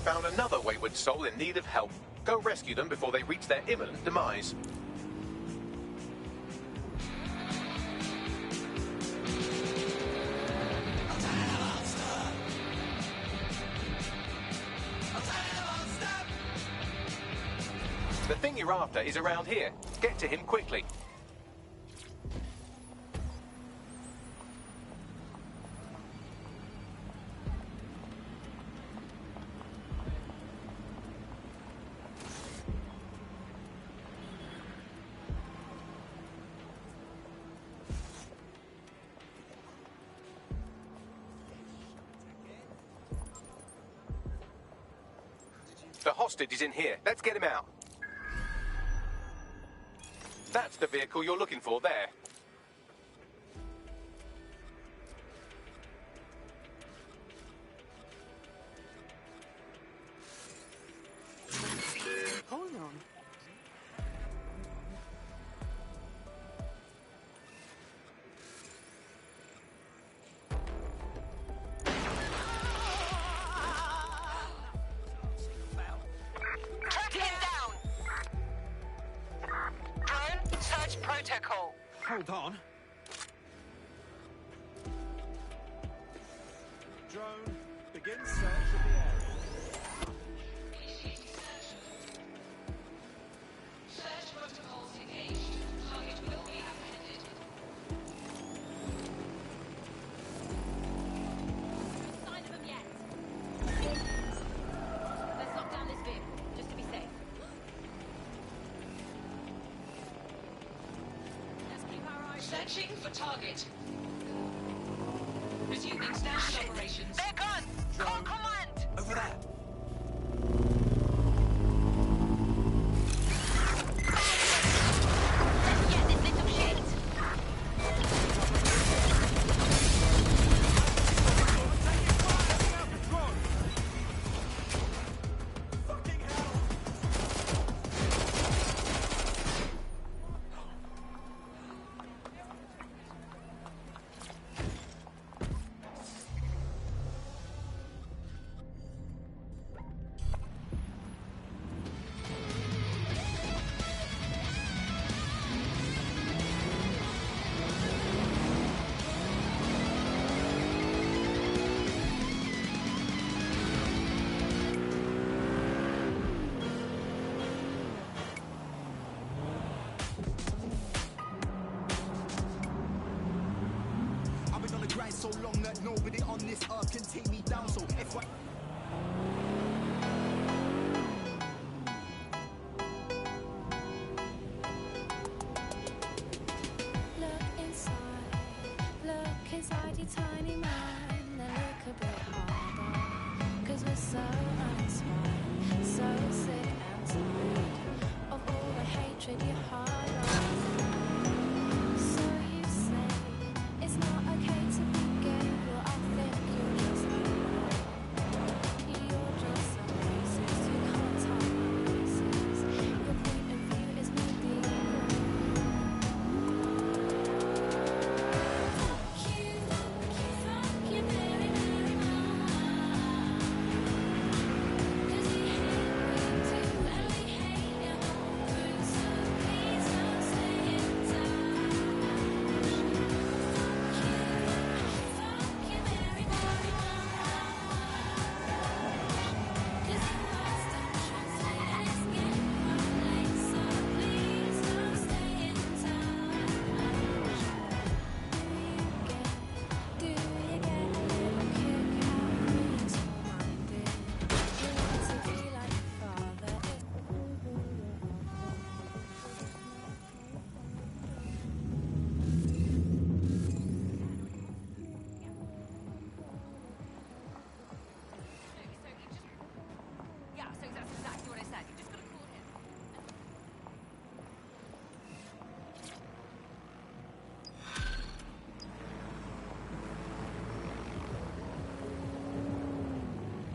found another wayward soul in need of help. Go rescue them before they reach their imminent demise. The thing you're after is around here. Get to him quickly. The hostage is in here. Let's get him out. That's the vehicle you're looking for there. Hold on. Protocol. Hold on. Drone, begin search of the area. Search protocols engaged. Target will be apprehended. No sign of them yet. Let's lock down this vehicle, just to be safe. Searching for target. Resuming standard operations. They're gone! Call command! Over there. Let's get this little shit! Fucking hell! I've been on the grind so long that nobody on this earth can take me down. So if I... Look inside your tiny mind, then look a bit harder. 'Cause we're so uninspired, so sick and tired of all the hatred you harbor. So you say it's not okay to be gay, well I think you're just you're just some racist who can't tell my races. Your point of view is medieval.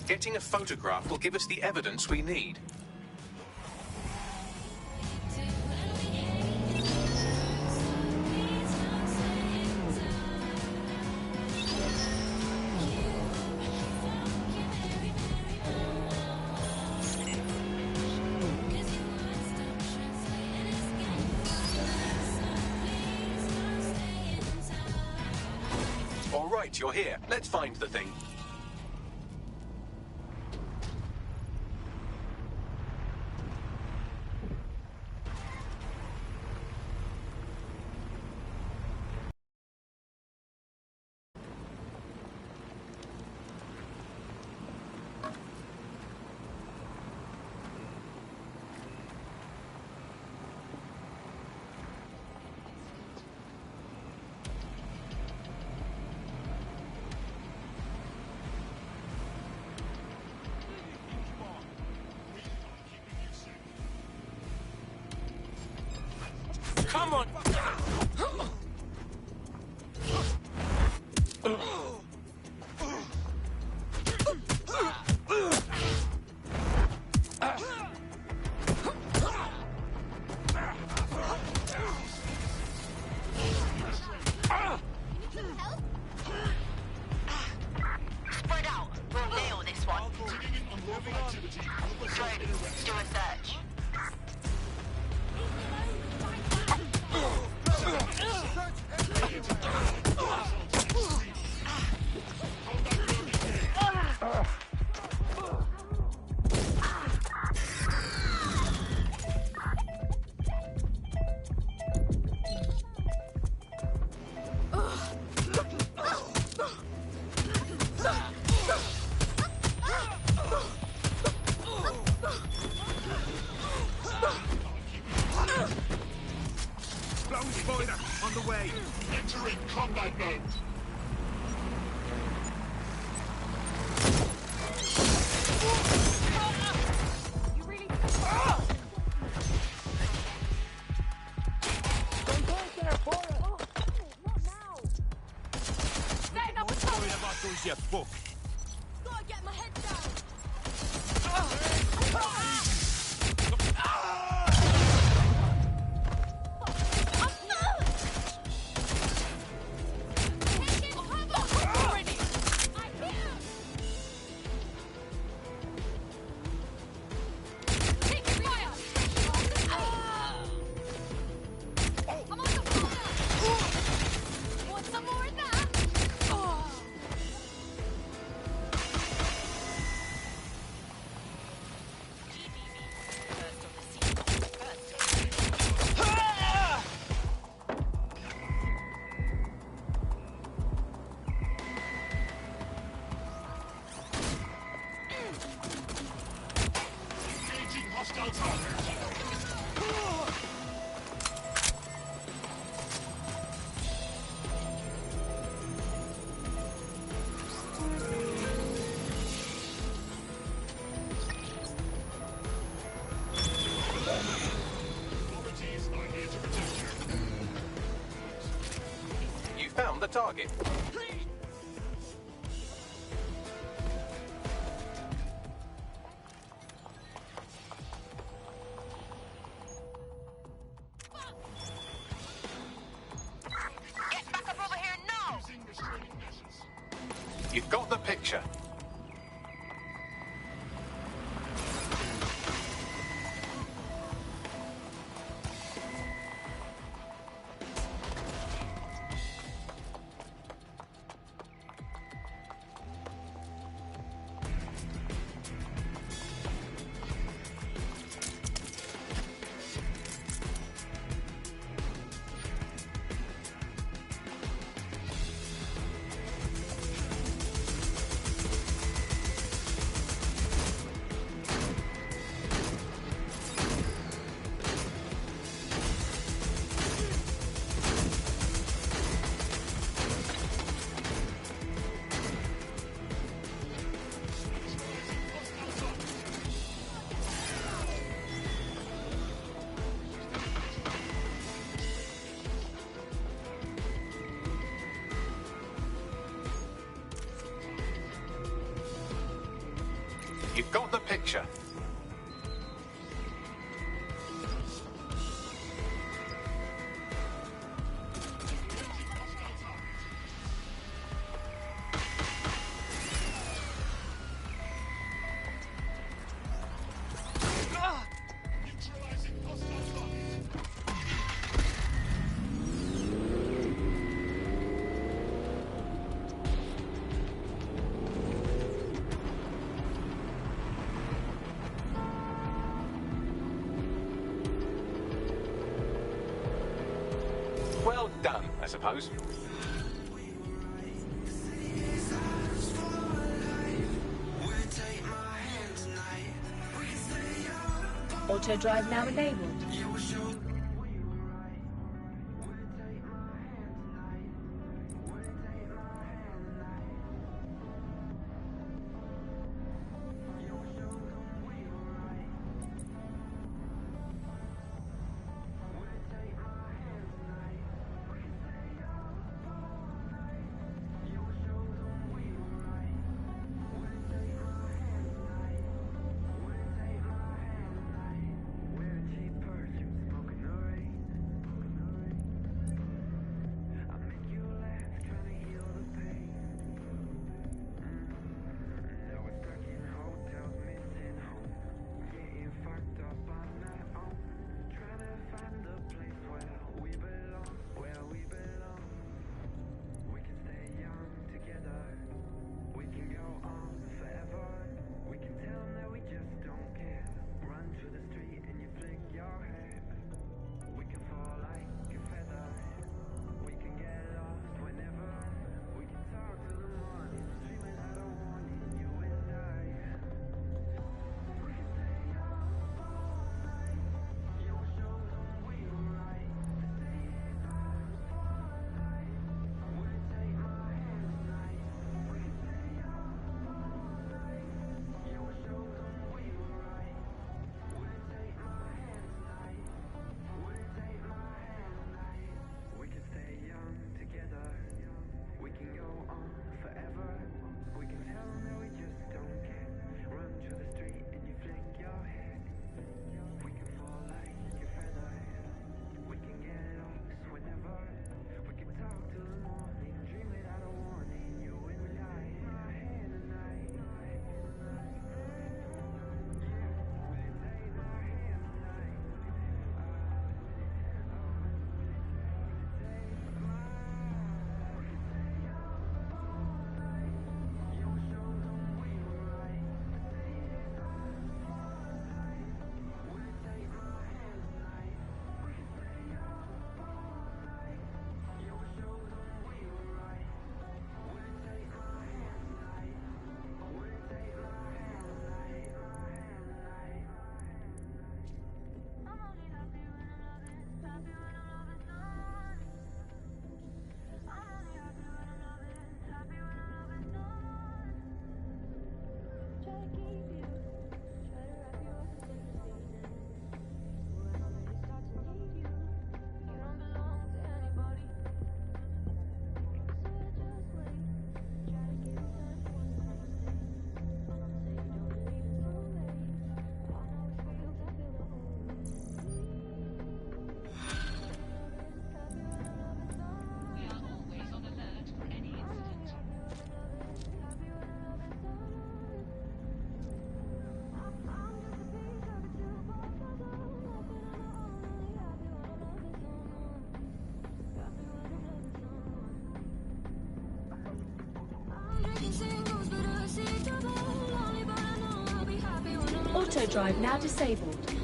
Getting a photograph will give us the evidence we need. Great, you're here. Let's find the thing. Come on! Spread out. We'll nail this one. Straight. Do a search. Spoiler, on the way. Entering combat mode. You really... Setting up a Worry about those, you fuck. Gotta get my head down. You found the target. Get back up over here now! You've got the picture. You've got the picture. I suppose. Auto drive now enabled. Auto drive now disabled.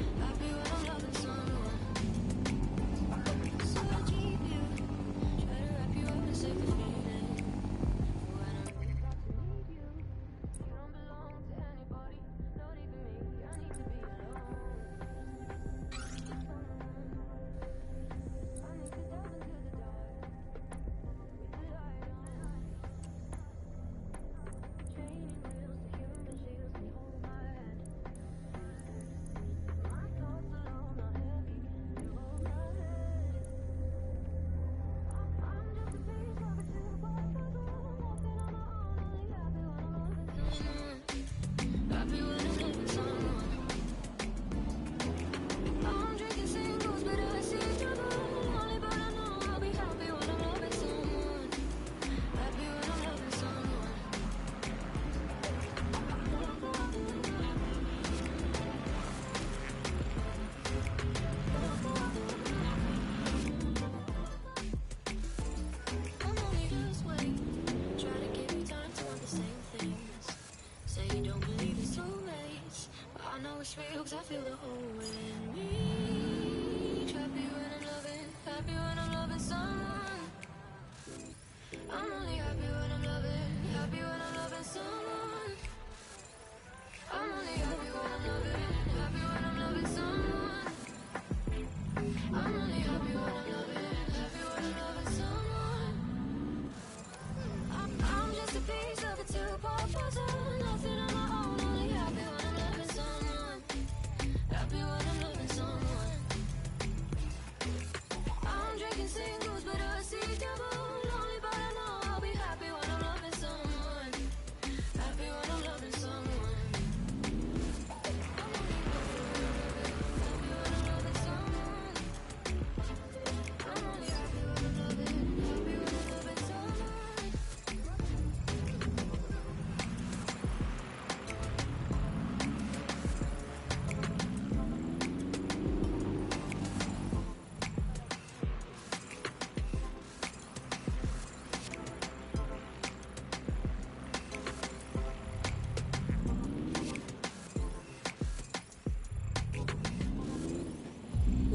Cause I feel the whole in me. Happy when I'm loving someone.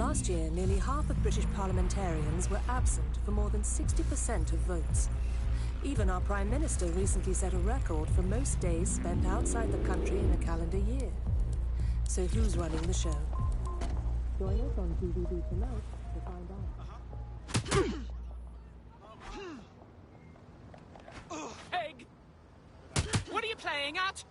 Last year, nearly half of British parliamentarians were absent for more than 60% of votes. Even our Prime Minister recently set a record for most days spent outside the country in a calendar year. So who's running the show? Join us on DVD tonight to find out. Egg! What are you playing at?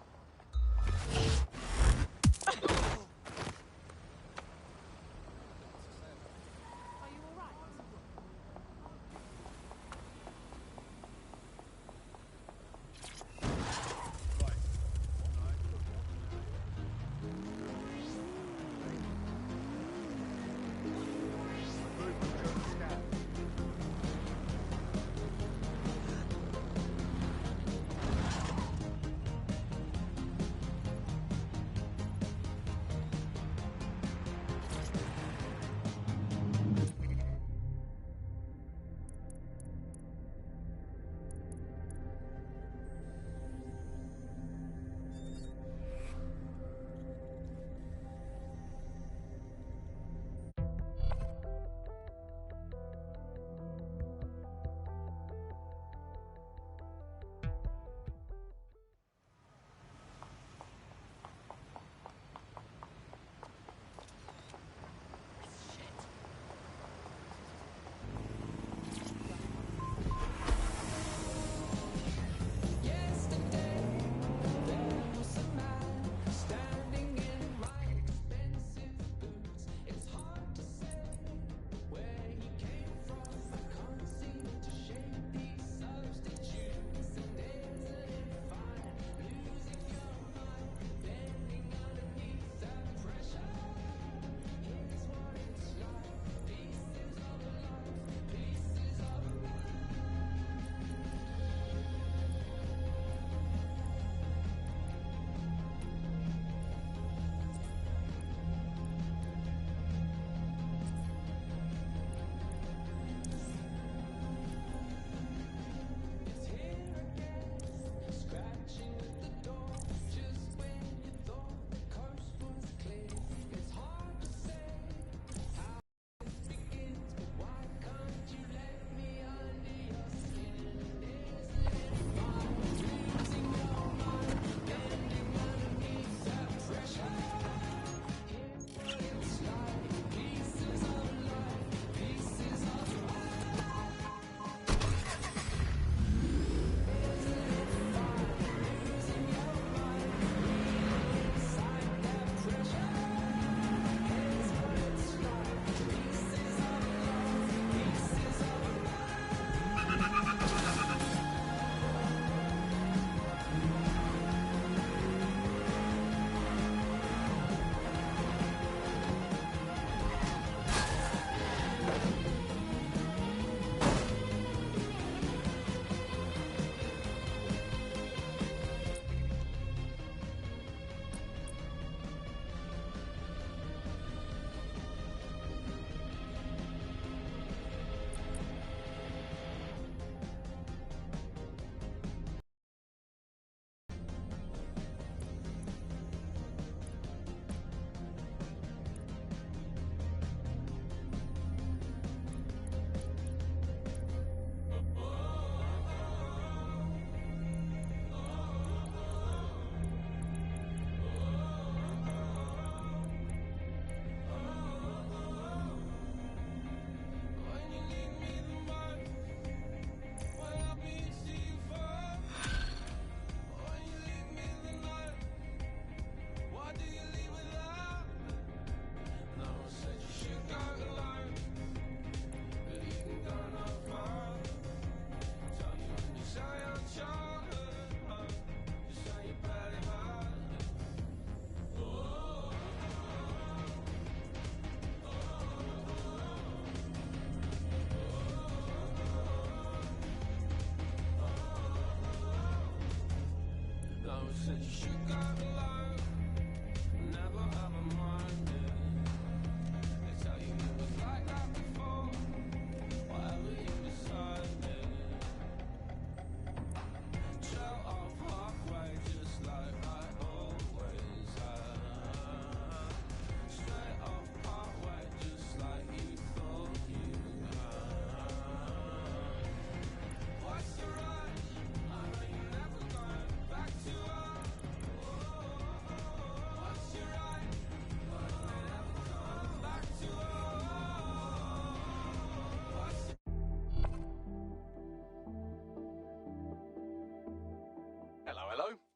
Straight off Parkway, just like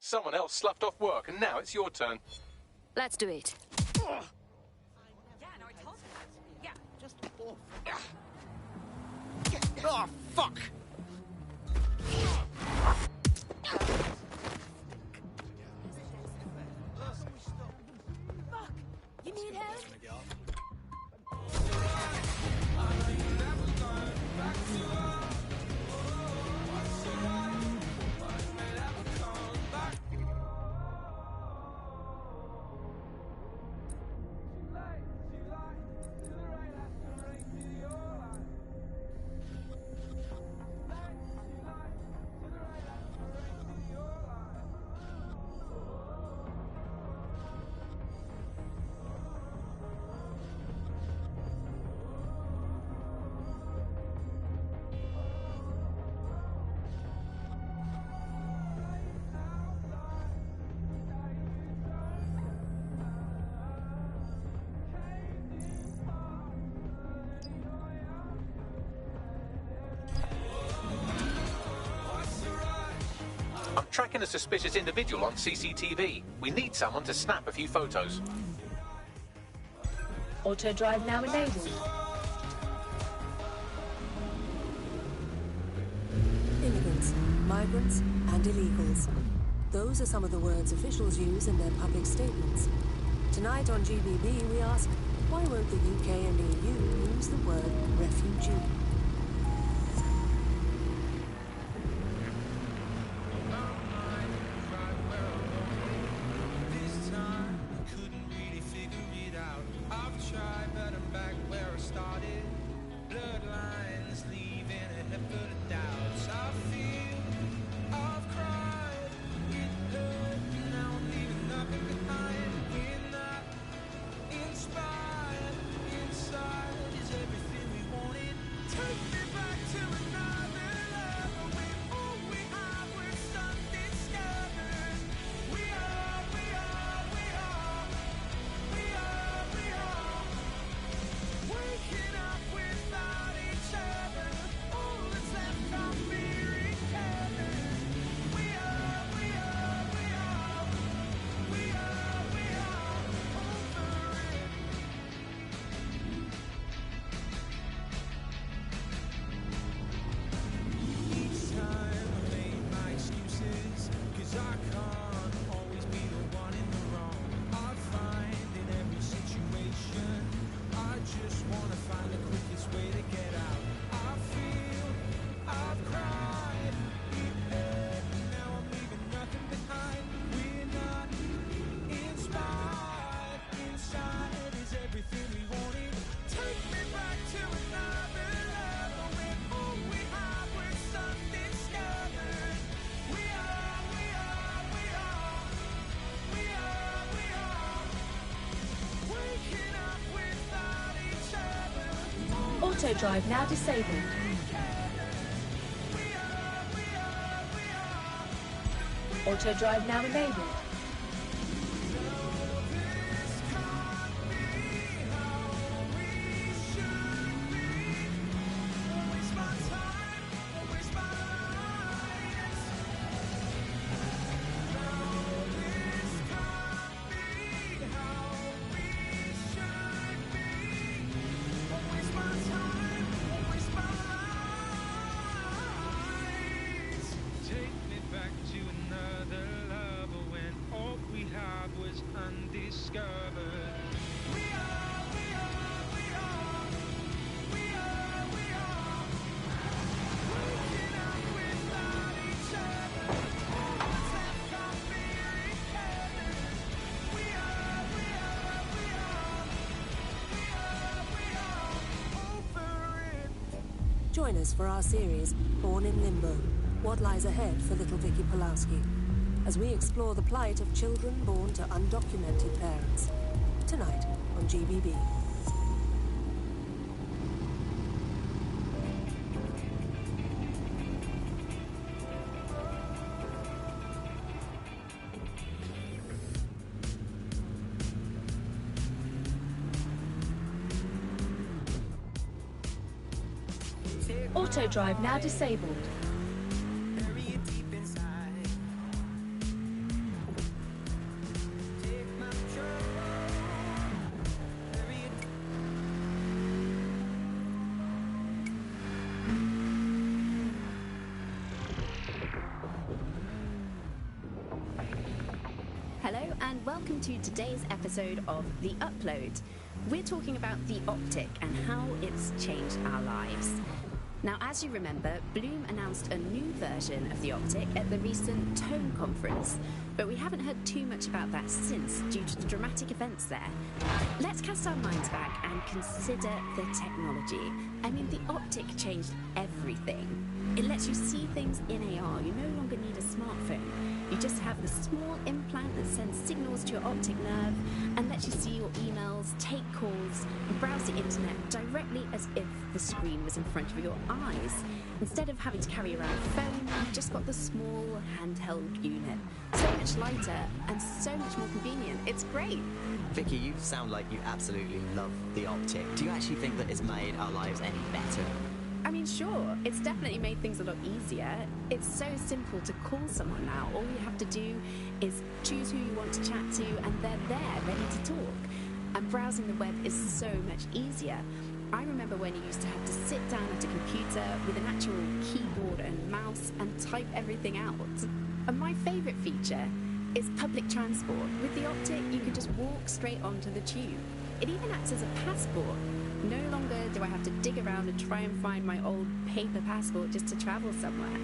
Someone else sloughed off work, and now it's your turn. Let's do it. Oh, fuck! You need help? I'm tracking a suspicious individual on CCTV. We need someone to snap a few photos. Auto drive now enabled. Immigrants, migrants, and illegals. Those are some of the words officials use in their public statements. Tonight on GBB, we ask, why won't the UK and EU use the word refugee? Auto drive now disabled. Auto drive now enabled. Join us for our series, Born in Limbo, What Lies Ahead for Little Vicky Pulowski, as we explore the plight of children born to undocumented parents. Tonight on GBB. Auto drive now disabled. and welcome to today's episode of The Upload. We're talking about the optic and how it's changed our lives. Now, as you remember, Bloom announced a new version of the optic at the recent Tone conference, but we haven't heard too much about that since due to the dramatic events there. Let's cast our minds back and consider the technology. I mean, the optic changed everything. It lets you see things in AR. You no longer need a smartphone. You just have the small implant that sends signals to your optic nerve and lets you see your emails, take calls, and browse the internet directly as if the screen was in front of your eyes. Instead of having to carry around a phone, you've just got the small handheld unit. So much lighter and so much more convenient. It's great. Vicky, you sound like you absolutely love the optic. Do you actually think that it's made our lives any better? I mean, sure, it's definitely made things a lot easier. It's so simple to call someone now. All you have to do is choose who you want to chat to and they're there, ready to talk. And browsing the web is so much easier. I remember when you used to have to sit down at a computer with an actual keyboard and mouse and type everything out. And my favourite feature is public transport. With the optic, you can just walk straight onto the tube. It even acts as a passport. No longer do I have to dig around and try and find my old paper passport just to travel somewhere.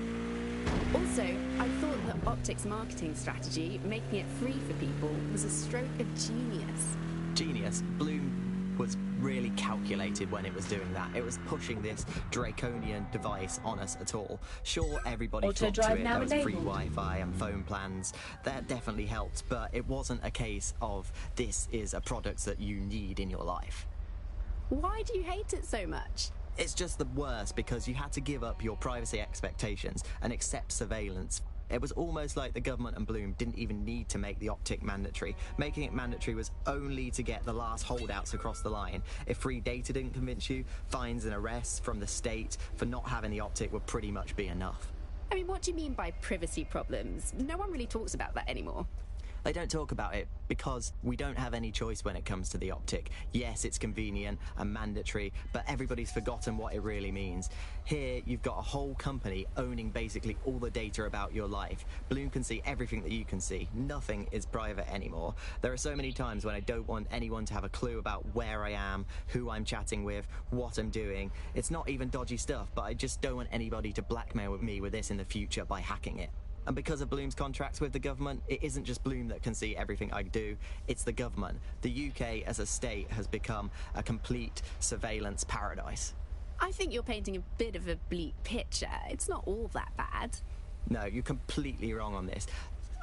Also, I thought that Optic's marketing strategy, making it free for people, was a stroke of genius. Genius? Bloom was really calculated when it was doing that. It was pushing this draconian device on us at all. Sure, everybody flocked to it. There was free Wi-Fi and phone plans. That definitely helped, but it wasn't a case of this is a product that you need in your life. Why do you hate it so much? It's just the worst because you had to give up your privacy expectations and accept surveillance. It was almost like the government and Bloom didn't even need to make the optic mandatory. Making it mandatory was only to get the last holdouts across the line. If free data didn't convince you, fines and arrests from the state for not having the optic would pretty much be enough. I mean, what do you mean by privacy problems? No one really talks about that anymore. They don't talk about it because we don't have any choice when it comes to the optic. Yes, it's convenient and mandatory, but everybody's forgotten what it really means. Here, you've got a whole company owning basically all the data about your life. Bloom can see everything that you can see. Nothing is private anymore. There are so many times when I don't want anyone to have a clue about where I am, who I'm chatting with, what I'm doing. It's not even dodgy stuff, but I just don't want anybody to blackmail me with this in the future by hacking it. And because of Bloom's contracts with the government, it isn't just Bloom that can see everything I do, it's the government. The UK as a state has become a complete surveillance paradise. I think you're painting a bit of a bleak picture. It's not all that bad. No, you're completely wrong on this.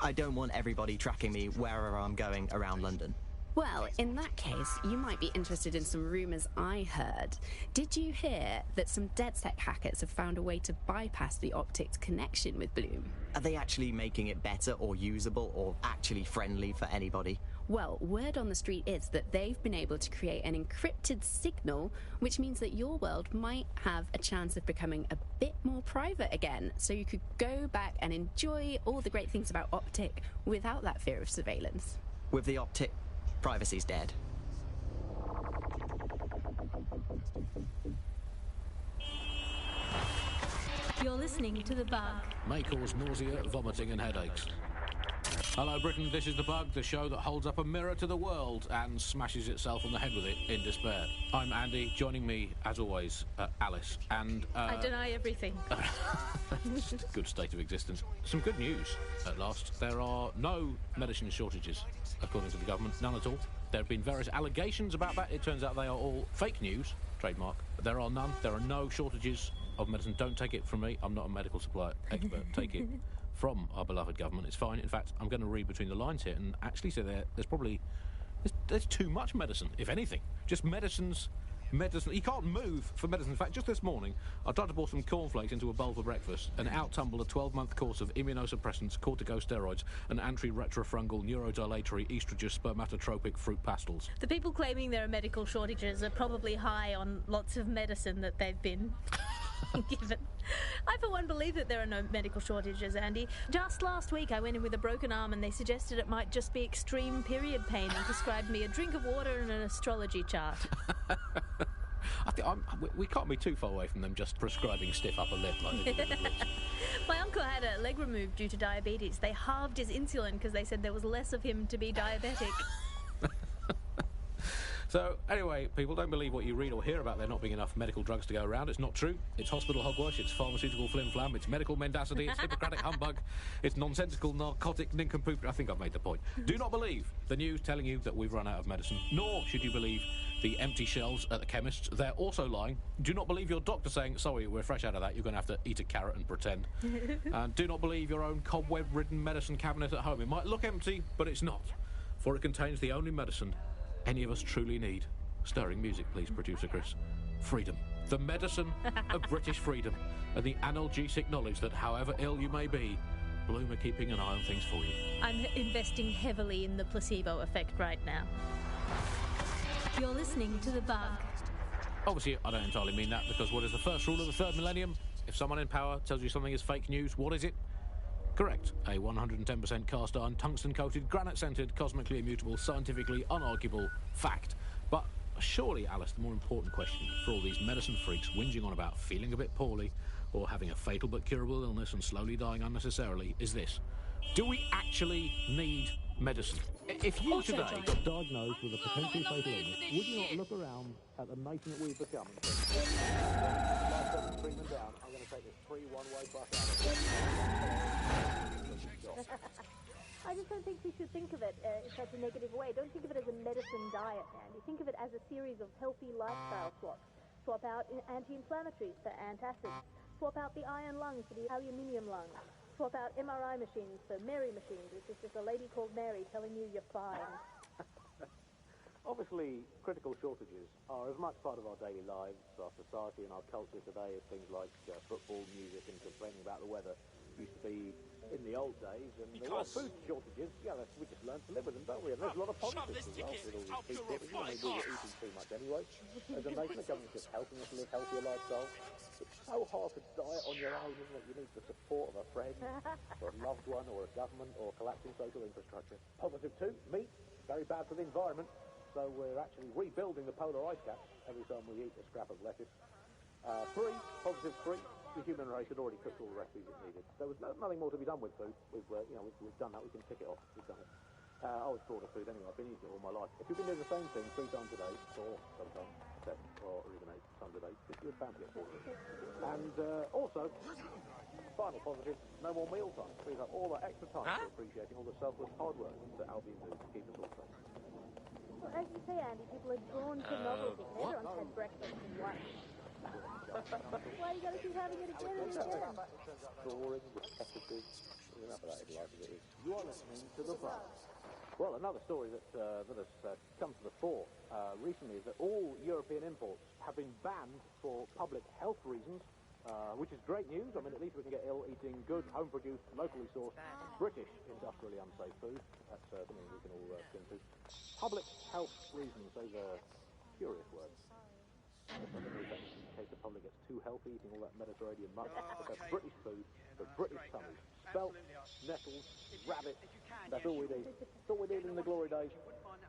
I don't want everybody tracking me wherever I'm going around London. Well, in that case, you might be interested in some rumours I heard. Did you hear that some DedSec hackers have found a way to bypass the optic's connection with Bloom? Are they actually making it better or usable or actually friendly for anybody? Well, word on the street is that they've been able to create an encrypted signal, which means that your world might have a chance of becoming a bit more private again, so you could go back and enjoy all the great things about Optic without that fear of surveillance. With the Optic, privacy's dead. You're listening to The Bug. May cause nausea, vomiting and headaches. Hello Britain, this is The Bug, the show that holds up a mirror to the world and smashes itself on the head with it in despair. I'm Andy, joining me, as always, Alice, and... I deny everything. Good state of existence. Some good news, at last. There are no medicine shortages, according to the government, none at all. There have been various allegations about that. It turns out they are all fake news, trademark. But there are none. There are no shortages of medicine. Don't take it from me. I'm not a medical supply expert. Take it from our beloved government. It's fine. In fact, I'm going to read between the lines here and actually say there's probably there's too much medicine, if anything. Just medicine. You can't move for medicine. In fact, just this morning, I tried to pour some cornflakes into a bowl for breakfast and out tumbled a 12-month course of immunosuppressants, corticosteroids, and anti-retrofungal neurodilatory estrogen spermatotropic fruit pastels. The people claiming there are medical shortages are probably high on lots of medicine that they've been given. I, for one, believe that there are no medical shortages, Andy. Just last week, I went in with a broken arm and they suggested it might just be extreme period pain and prescribed me a drink of water and an astrology chart. I think we can't be too far away from them just prescribing stiff upper lip like they do. My uncle had a leg leg removed due to diabetes. They halved his insulin because they said there was less of him to be diabetic. So, anyway, people, don't believe what you read or hear about there not being enough medical drugs to go around. It's not true. It's hospital hogwash, it's pharmaceutical flim-flam, it's medical mendacity, it's Hippocratic humbug, it's nonsensical narcotic nincompoop. I think I've made the point. Do not believe the news telling you that we've run out of medicine, nor should you believe the empty shelves at the chemists. They're also lying. Do not believe your doctor saying, sorry, we're fresh out of that, you're going to have to eat a carrot and pretend. And do not believe your own cobweb-ridden medicine cabinet at home. It might look empty, but it's not, for it contains the only medicine any of us truly need. Stirring music, please, producer Chris. Freedom. The medicine of British freedom. And the analgesic knowledge that however ill you may be, Bloom are keeping an eye on things for you. I'm investing heavily in the placebo effect right now. You're listening to The Bug. Obviously, I don't entirely mean that, because what is the first rule of the third millennium? If someone in power tells you something is fake news, what is it? Correct. A 110% cast iron, tungsten-coated, granite-scented, cosmically immutable, scientifically unarguable fact. But surely, Alice, the more important question for all these medicine freaks whinging on about feeling a bit poorly or having a fatal but curable illness and slowly dying unnecessarily is this. Do we actually need medicine? If you today got diagnosed with a potentially fatal illness, would you not look around at the nation that we've become and think, treatment down, I'm going to take this free one-way bus out of here. I just don't think we should think of it in such a negative way. Don't think of it as a medicine diet, Andy. Think of it as a series of healthy lifestyle swaps. Swap out anti-inflammatories for antacids. Swap out the iron lungs for the aluminium lungs. Swap out MRI machines for Mary machines, which is just a lady called Mary telling you you're fine. Obviously, critical shortages are as much part of our daily lives, our society and our culture today as things like football, music and complaining about the weather used to be in the old days. And there were food shortages, we just learned to live with them, don't we? And there's a lot of positives as well with all these food shortages. We were eating too much anyway. As a nation, the government's just helping us live healthier lifestyles. It's so hard to diet on your own, isn't it? You need the support of a friend, or a loved one, or a government, or collapsing social infrastructure. Positive two, meat, very bad for the environment. So we're actually rebuilding the polar ice caps every time we eat a scrap of lettuce. Positive three, the human race had already cooked all the recipes it needed. There was nothing more to be done with food. We've done that, we can tick it off, we've done it. I was bored of food anyway, I've been eating it all my life. If you've been doing the same thing 3 times a day, or sometimes 7 or even 8 times a day, you're bound to get bored of it. And also, final positive, no more mealtime. Frees up all that extra time for appreciating all the selfless hard work that Albion do to keep us all safe. Well, as you say, Andy, people are drawn to novelty. Everyone's had breakfast and lunch. Why you gotta keep having it again and again? Boring, repetitive, enough of that in life as it is. You are listening to The Bug. Well, another story that has come to the fore recently is that all European imports have been banned for public health reasons, which is great news. I mean, at least we can get ill eating good, home-produced, locally sourced, British, industrially unsafe food. That's something we can all skin to. Public health reasons, those are curious words. In case the public gets too healthy eating all that Mediterranean muck. But that's British food for British tummies. Spelt, nettles, rabbit. That's all we need. That's all we need in the glory days.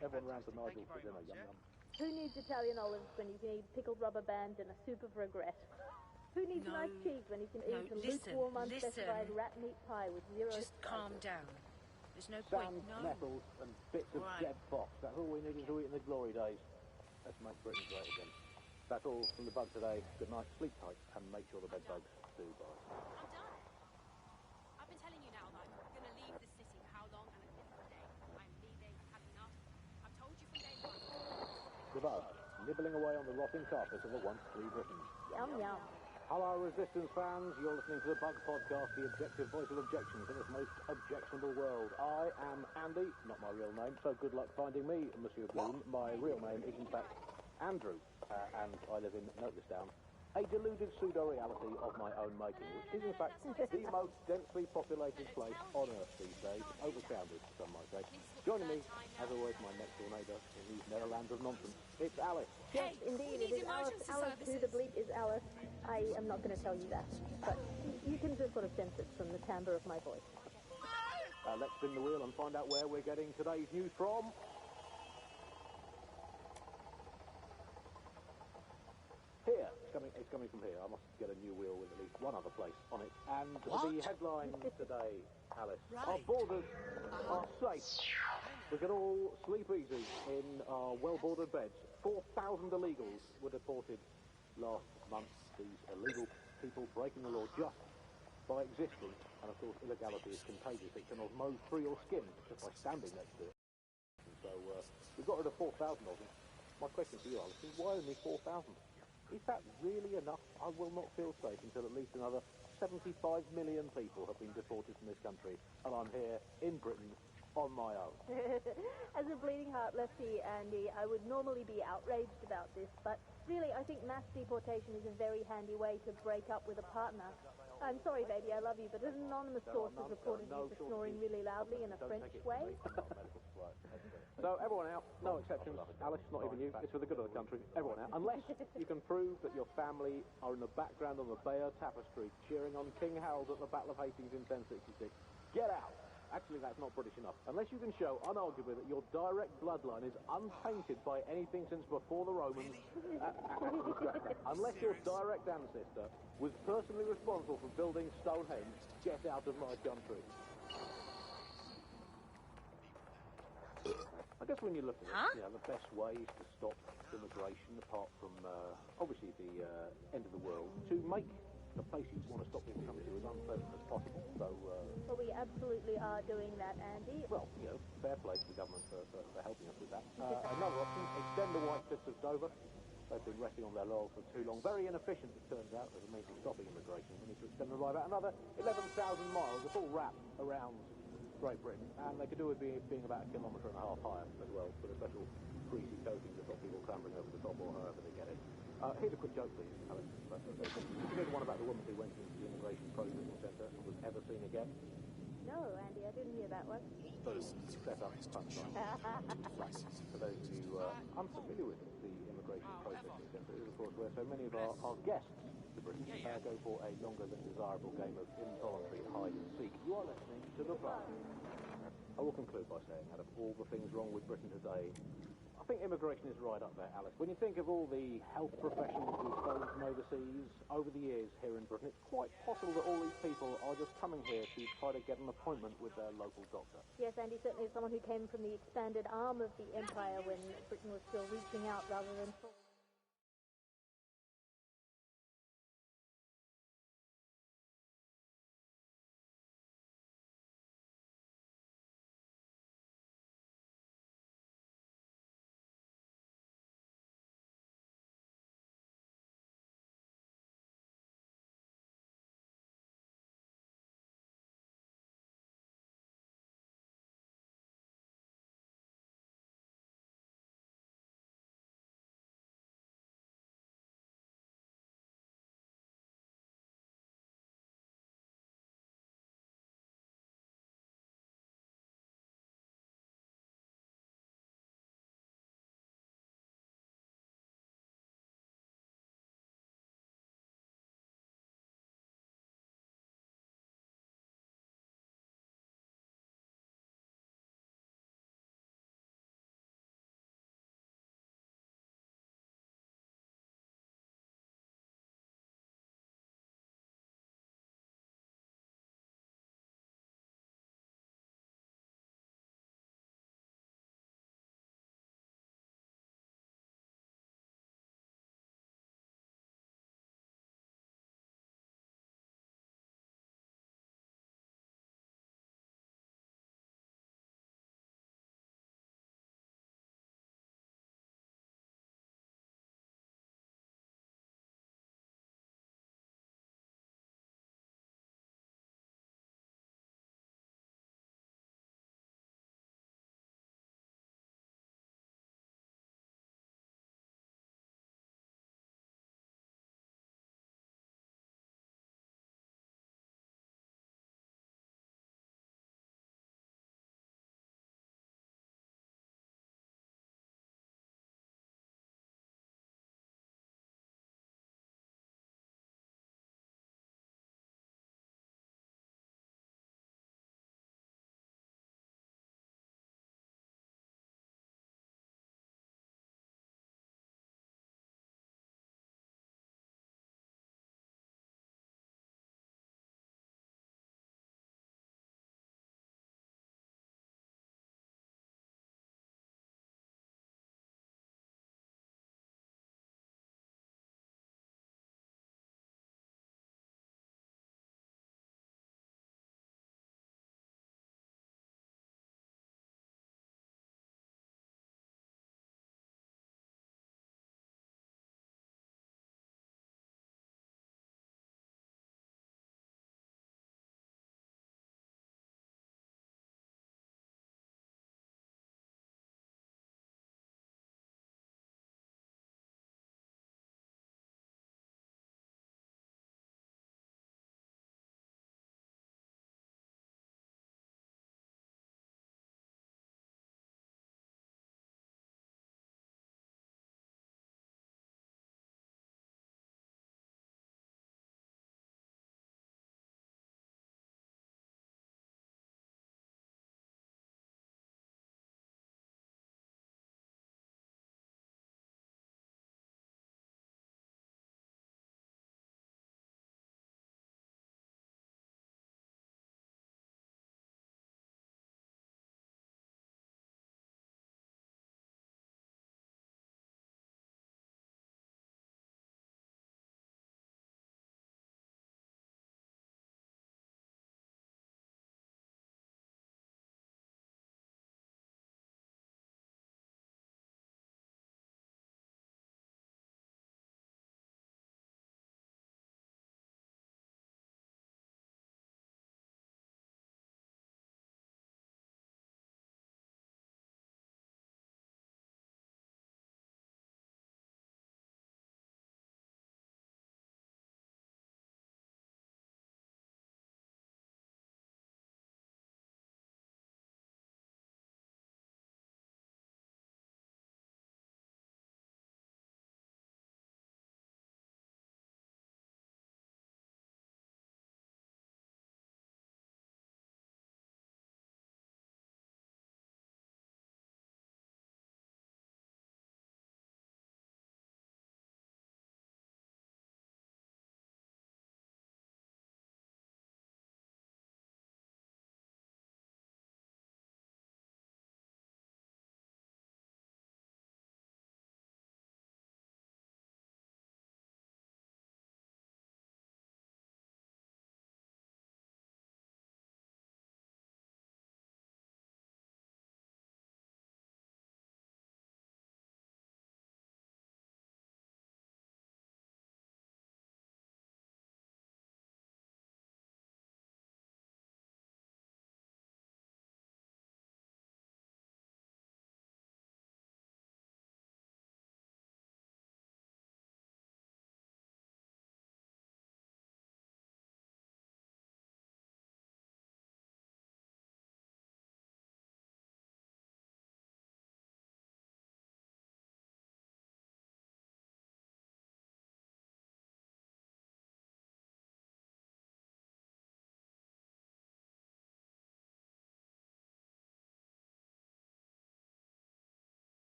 Everyone round to Nigel for dinner. Yum yum. Who needs Italian olives when you can eat pickled rubber bands and a soup of regret? Who needs nice cheese when you can eat a lukewarm, unspecified rat meat pie with zero Just calm down. There's no Sand, point. nettles, and bits of dead fox. That's all we needed to eat in the glory days. Let's make Britain great again. That's all from The Bug today. Good night, sleep tight, and make sure the bed bugs do bye. I'm done. I've been telling you now that I'm going to leave the city for how long and a different day. I'm leaving. I've had enough. I've told you from day one. The Bug, nibbling away on the rotting carcass of a once free Britain. Yum, yum. Hello, Resistance fans. You're listening to The Bug Podcast, the objective voice of objections in this most objectionable world. I am Andy, not my real name, so good luck finding me, Monsieur Bloom. My real name is, in fact, Andrew, and I live in, note this down, a deluded pseudo-reality of my own making, which is in fact the most densely populated place on Earth these days, overcrowded, some might say. Joining me, as always, my next-door neighbour in these Netherlands of nonsense, it's Alice. Yes, indeed, it is Alice. Alice, who the bleep is Alice. I am not going to tell you that, but you can just sort of sense it from the timbre of my voice. Let's spin the wheel and find out where we're getting today's news from. Here, it's coming coming from here. I must get a new wheel with at least one other place on it. And the headline today, Alice, our borders are safe. We can all sleep easy in our well-bordered beds. 4,000 illegals were deported last month. These illegal people breaking the law just by existing. And of course, illegality is contagious. It can osmose through your skin just by standing next to it. So we've got rid of 4,000 of them. My question to you, Alice, is why only 4,000? Is that really enough? I will not feel safe until at least another 75 million people have been deported from this country, and I'm here in Britain on my own. As a bleeding heart lefty, Andy, I would normally be outraged about this, but really I think mass deportation is a very handy way to break up with a partner. I'm sorry, baby, I love you, but an anonymous source has reported you for snoring really loudly in a French way. So everyone out, no exceptions. Alice, not even you. It's for the good of the country. Everyone out, unless you can prove that your family are in the background on the Bayeux Tapestry cheering on King Harold at the Battle of Hastings in 1066. Get out. Actually, that's not British enough. Unless you can show, unarguably, that your direct bloodline is untainted by anything since before the Romans. Unless your direct ancestor was personally responsible for building Stonehenge, get out of my country. I guess when you look at it, the best ways to stop immigration, apart from, obviously, the end of the world, to make the place you want to stop people coming to as unpleasant as possible. So, well, we absolutely are doing that, Andy. Well, fair play to the government for helping us with that. Another option, extend the White Cliffs of Dover. They've been resting on their laurels for too long. Very inefficient, it turns out, as a means of stopping immigration. We need to extend the drive out another 11,000 miles, a full wrap around Great Britain, and they could do with being about 1.5 kilometres higher as well, with a special greasy coating to stop people clambering over the top or however they get it. Here's a quick joke, please, Alex. You hear the one about the woman who went into the immigration processing centre and was never seen again? No, Andy, I didn't hear that one. Boom, set up punchline. For those of you unfamiliar with the immigration processing centre, is of course where so many of our guests to Britain go for a longer than desirable game of involuntary hide and seek. You are listening to The Fun. I will conclude by saying, out of all the things wrong with Britain today, I think immigration is right up there, Alice. When you think of all the health professionals we've stolen from overseas over the years here in Britain, it's quite possible that all these people are just coming here to try to get an appointment with their local doctor. Yes, Andy, certainly as someone who came from the expanded arm of the empire when Britain was still reaching out rather than full.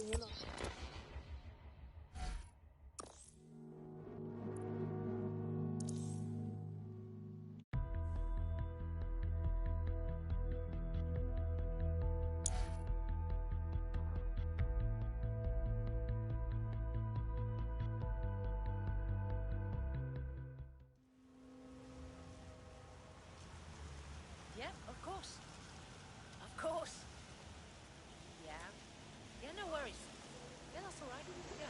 holding in on. Yeah, of course. Of course. Yeah. Yeah, no worries. Yeah, that's all right. Yeah.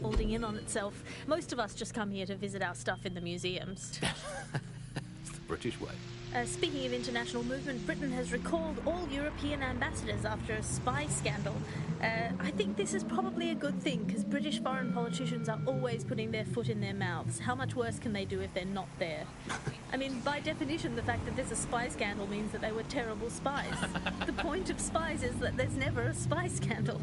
Holding in on itself. Most of us just come here to visit our stuff in the museums. It's the British way. Speaking of international movement, Britain has recalled all European ambassadors after a spy scandal. I think this is probably a good thing, because British foreign politicians are always putting their foot in their mouths. How much worse can they do if they're not there? I mean, by definition, the fact that there's a spy scandal means that they were terrible spies. The point of spies is that there's never a spy scandal.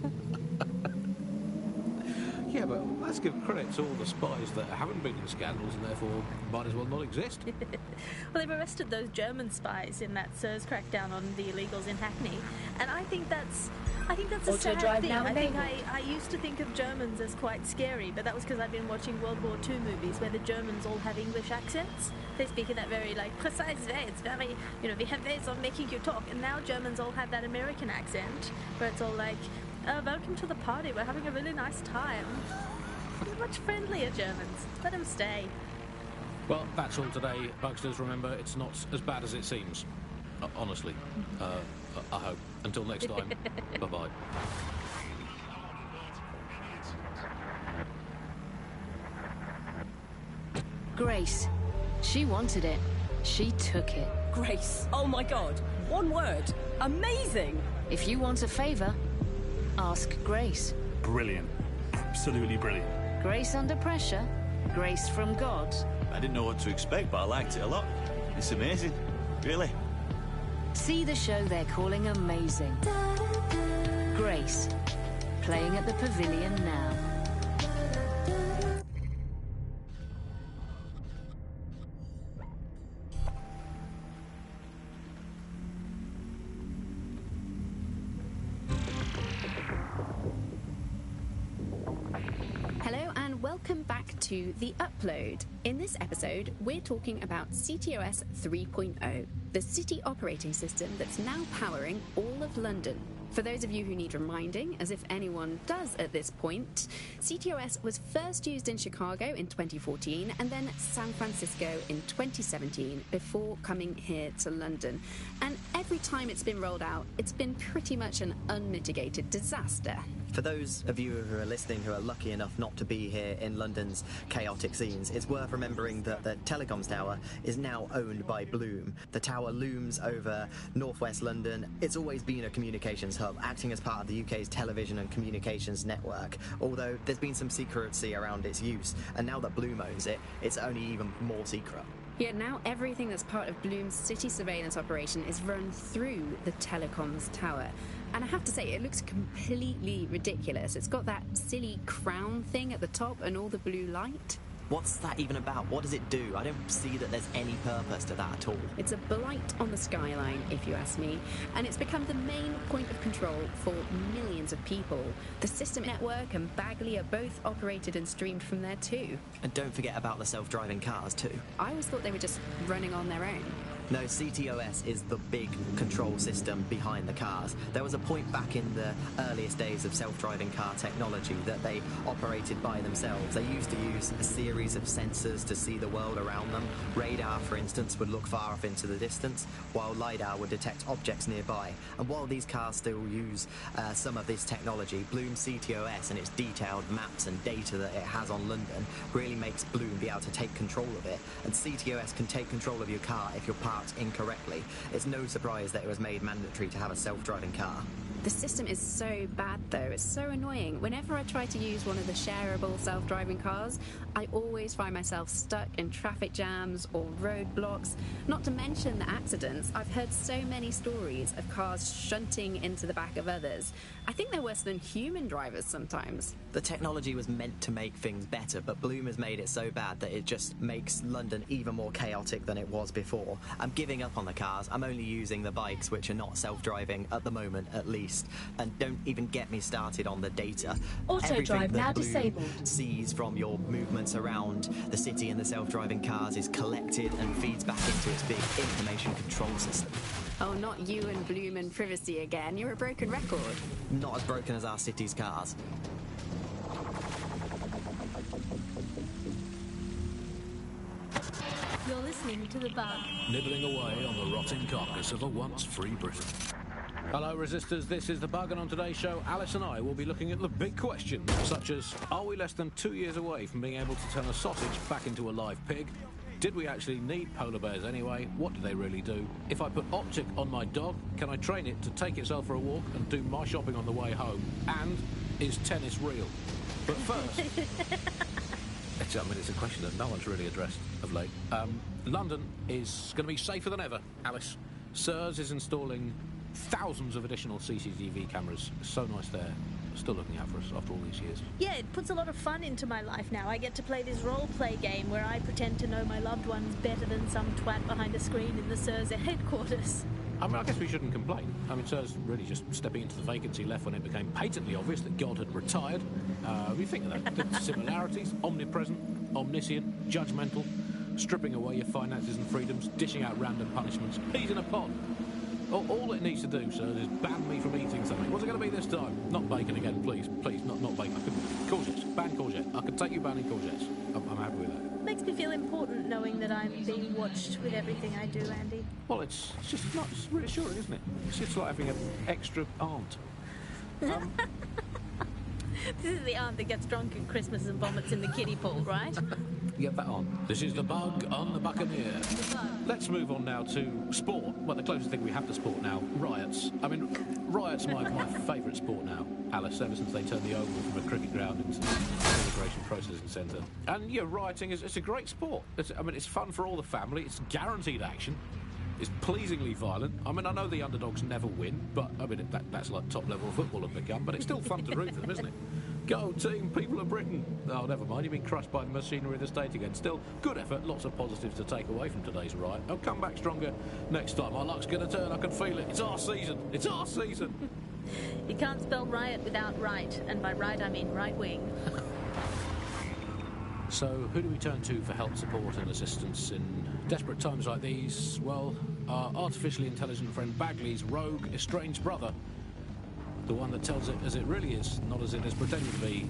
Yeah, but let's give credit to all the spies that haven't been in scandals and therefore might as well not exist. Well, they've arrested those German spies in that SIRS crackdown on the illegals in Hackney, and I think that's a sad thing. I think I used to think of Germans as quite scary, but that was because I've been watching World War II movies where the Germans all have English accents. They speak in that very, like, precise way. It's very, you know, we have ways of making you talk, and now Germans all have that American accent, where it's all like, welcome to the party, we're having a really nice time. They're much friendlier Germans. Let them stay. Well, that's all today, Bugsters. Remember, it's not as bad as it seems. Honestly. I hope. Until next time, bye-bye. Grace. She wanted it. She took it. Grace. Oh my god. One word. Amazing. If you want a favour, ask Grace. Brilliant. Absolutely brilliant. Grace under pressure. Grace from God. I didn't know what to expect, but I liked it a lot. It's amazing. Really. See the show they're calling Amazing. Grace. Playing at the Pavilion now. Welcome back to The Upload. In this episode, we're talking about CTOS 3.0, the city operating system that's now powering all of London. For those of you who need reminding, as if anyone does at this point, CTOS was first used in Chicago in 2014 and then San Francisco in 2017 before coming here to London. And every time it's been rolled out, it's been pretty much an unmitigated disaster. For those of you who are listening who are lucky enough not to be here in London's chaotic scenes, it's worth remembering that the telecoms tower is now owned by Bloom. The tower looms over northwest London. It's always been a communications hub, acting as part of the UK's television and communications network, although there's been some secrecy around its use, and now that Bloom owns it, it's only even more secret. Yeah, now everything that's part of Bloom's city surveillance operation is run through the telecoms tower. And I have to say, it looks completely ridiculous. It's got that silly crown thing at the top and all the blue light. What's that even about? What does it do? I don't see that there's any purpose to that at all. It's a blight on the skyline, if you ask me, and it's become the main point of control for millions of people. The System Network and Bagley are both operated and streamed from there too. And don't forget about the self-driving cars too. I always thought they were just running on their own. No, CTOS is the big control system behind the cars. There was a point back in the earliest days of self-driving car technology that they operated by themselves. They used to use a series of sensors to see the world around them. Radar, for instance, would look far off into the distance, while LiDAR would detect objects nearby. And while these cars still use some of this technology, Bloom CTOS and its detailed maps and data that it has on London really makes Bloom be able to take control of it. And CTOS can take control of your car if you're parked incorrectly. It's no surprise that it was made mandatory to have a self-driving car. The system is so bad, though. It's so annoying. Whenever I try to use one of the shareable self-driving cars, I always find myself stuck in traffic jams or roadblocks. Not to mention the accidents. I've heard so many stories of cars shunting into the back of others. I think they're worse than human drivers sometimes. The technology was meant to make things better, but Bloom has made it so bad that it just makes London even more chaotic than it was before. I'm giving up on the cars. I'm only using the bikes, which are not self-driving at the moment, at least. And don't even get me started on the data. Auto drive now disabled. Sees from your movements around the city and the self-driving cars is collected and feeds back into its big information control system. Oh, not you and Bloom and privacy again. You're a broken record. Not as broken as our city's cars. You're listening to The Bug. Nibbling away on the rotting carcass of a once free Britain. Hello, Resistors. This is The Bug, and on today's show, Alice and I will be looking at the big questions, such as, are we less than 2 years away from being able to turn a sausage back into a live pig? Did we actually need polar bears anyway? What do they really do? If I put Optic on my dog, can I train it to take itself for a walk and do my shopping on the way home? And is tennis real? But first... it's a question that no one's really addressed of late. London is going to be safer than ever, Alice. SIRS is installing thousands of additional CCTV cameras. So nice they're still looking out for us after all these years. Yeah, it puts a lot of fun into my life now. I get to play this role-play game where I pretend to know my loved ones better than some twat behind a screen in the SIRS headquarters. I mean, I guess we shouldn't complain. I mean, SIRS really just stepping into the vacancy left when it became patently obvious that God had retired. We think of the similarities: omnipresent, omniscient, judgmental, stripping away your finances and freedoms, dishing out random punishments, peas in a pod. All it needs to do, sir, is ban me from eating something. What's it going to be this time? Not bacon again, please. Please, not bacon. Courgettes. Ban courgette. I could take you banning courgettes. I'm happy with that. Makes me feel important knowing that I'm being watched with everything I do, Andy. Well, it's just not reassuring, isn't it? It's just like having an extra aunt. This is the aunt that gets drunk at Christmas and vomits in the kiddie pool, right? Get that on. This is The Bug on the Buccaneer. Let's move on now to sport. Well, the closest thing we have to sport now, riots. I mean, riots my favourite sport now, Alice, ever since they turned the oval from a cricket ground into an immigration processing centre. And, yeah, rioting it's a great sport. It's fun for all the family. It's guaranteed action. It's pleasingly violent. I mean, I know the underdogs never win, but, I mean, that's like top-level football have become, but it's still fun to root for them, isn't it? Go team, people of Britain. Oh, never mind, you've been crushed by the machinery of the state again. Still, good effort, lots of positives to take away from today's riot. I'll come back stronger next time. Our luck's going to turn, I can feel it. It's our season. It's our season. You can't spell riot without right, and by right I mean right wing. So, who do we turn to for help, support and assistance in desperate times like these? Well, our artificially intelligent friend Bagley's rogue, estranged brother. The one that tells it as it really is, not as it is pretending to be.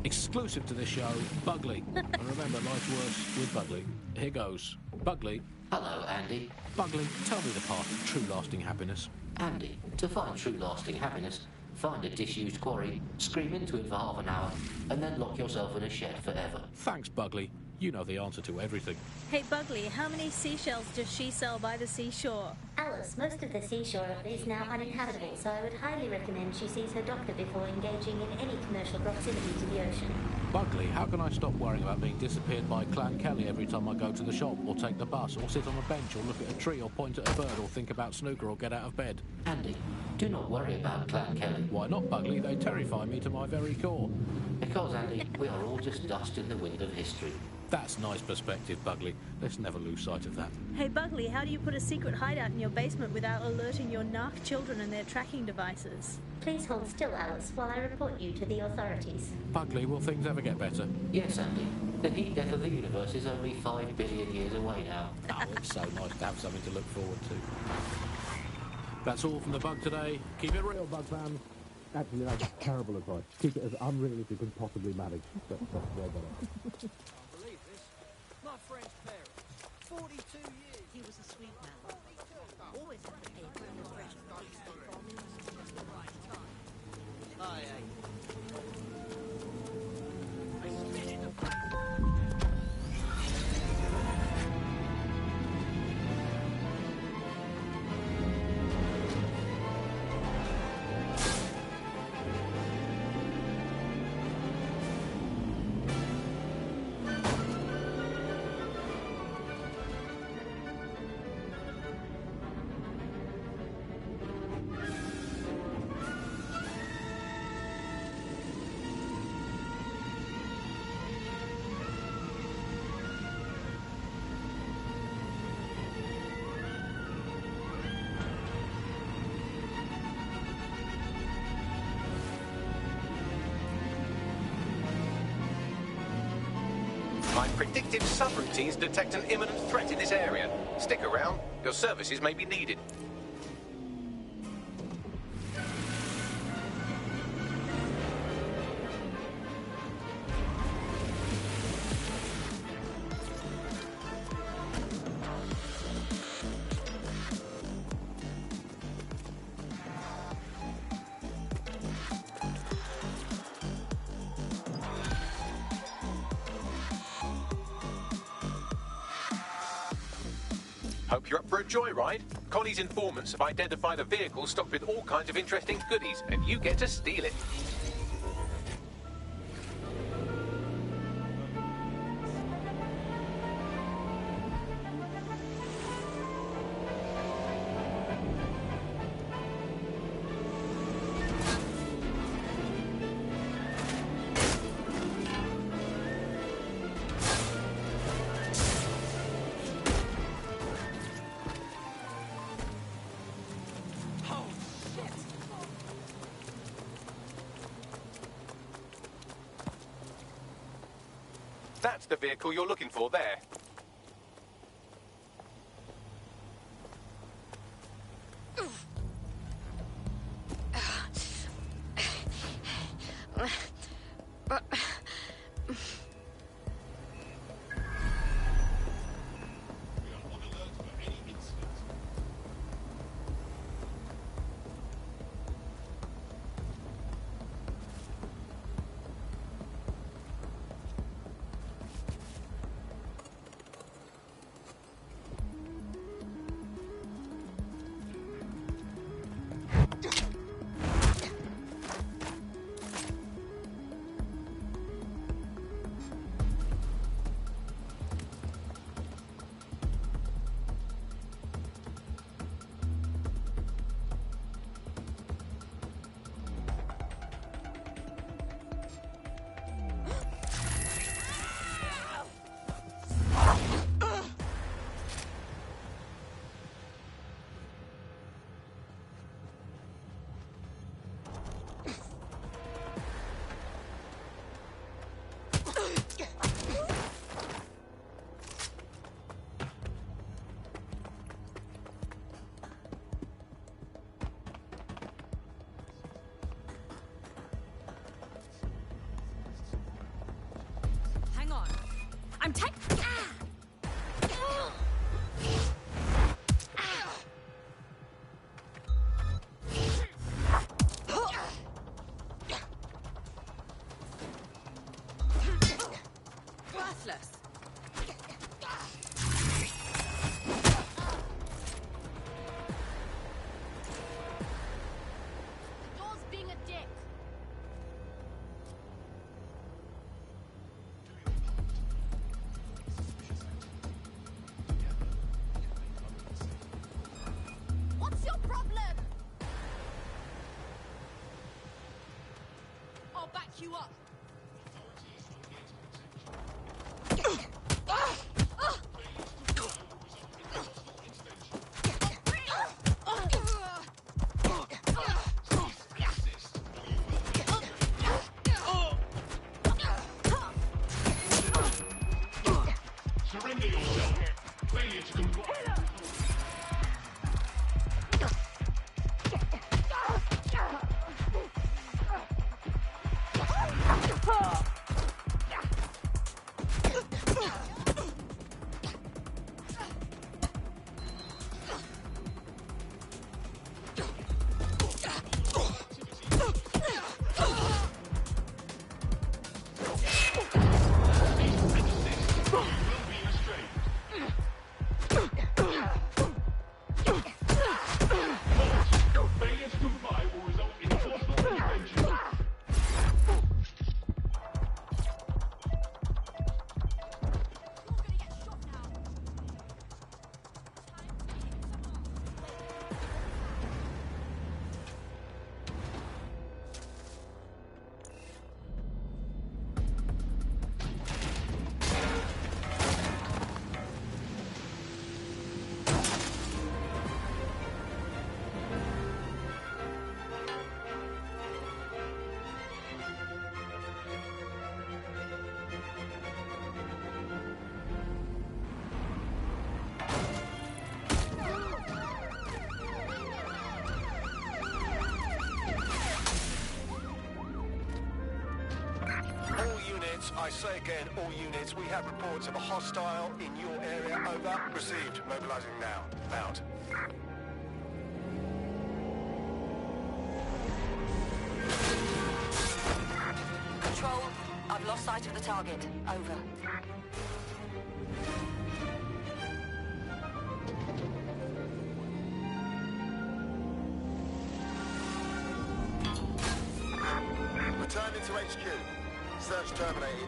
Exclusive to this show, Bugley. And remember, life's worse with Bugley. Here goes. Bugley. Hello, Andy. Bugley, tell me the path to true lasting happiness. Andy, to find true lasting happiness, find a disused quarry, scream into it for half an hour, and then lock yourself in a shed forever. Thanks, Bugley. You know the answer to everything. Hey, Bugley, how many seashells does she sell by the seashore? Alice, most of the seashore is now uninhabitable, so I would highly recommend she sees her doctor before engaging in any commercial proximity to the ocean. Bugley, how can I stop worrying about being disappeared by Clan Kelly every time I go to the shop, or take the bus, or sit on a bench, or look at a tree, or point at a bird, or think about snooker, or get out of bed? Andy, do not worry about Clan Kelly. Why not, Bugley? They terrify me to my very core. Because, Andy, we are all just dust in the wind of history. That's nice perspective, Bugley. Let's never lose sight of that. Hey, Bugley, how do you put a secret hideout in your basement without alerting your narc children and their tracking devices? Please hold still, Alice, while I report you to the authorities. Bugley, will things ever get better? Yes, Andy. The heat death of the universe is only 5 billion years away now. Oh, it's so nice to have something to look forward to. That's all from The Bug today. Keep it real, Bug fan. Actually, that's terrible advice. Keep it as unreal as you can possibly manage. That's way better. My friend's parents, 42 years. He was a sweet man. Always had to pay for an impression. Just the right time. Aye, aye. I spit in the face. My predictive subroutines detect an imminent threat in this area. Stick around. Your services may be needed. Hope you're up for a joyride. Connie's informants have identified a vehicle stocked with all kinds of interesting goodies, and you get to steal it. That's the vehicle you're looking for there. Hang on. I'm worthless. The door's being a dick. What's your problem? I'll back you up. Surrender yourself. Failure to comply. reports. I say again, all units, we have reports of a hostile in your area. Over. Received. Mobilizing now. Out. Control, I've lost sight of the target. Over. Returning to HQ. Search terminated.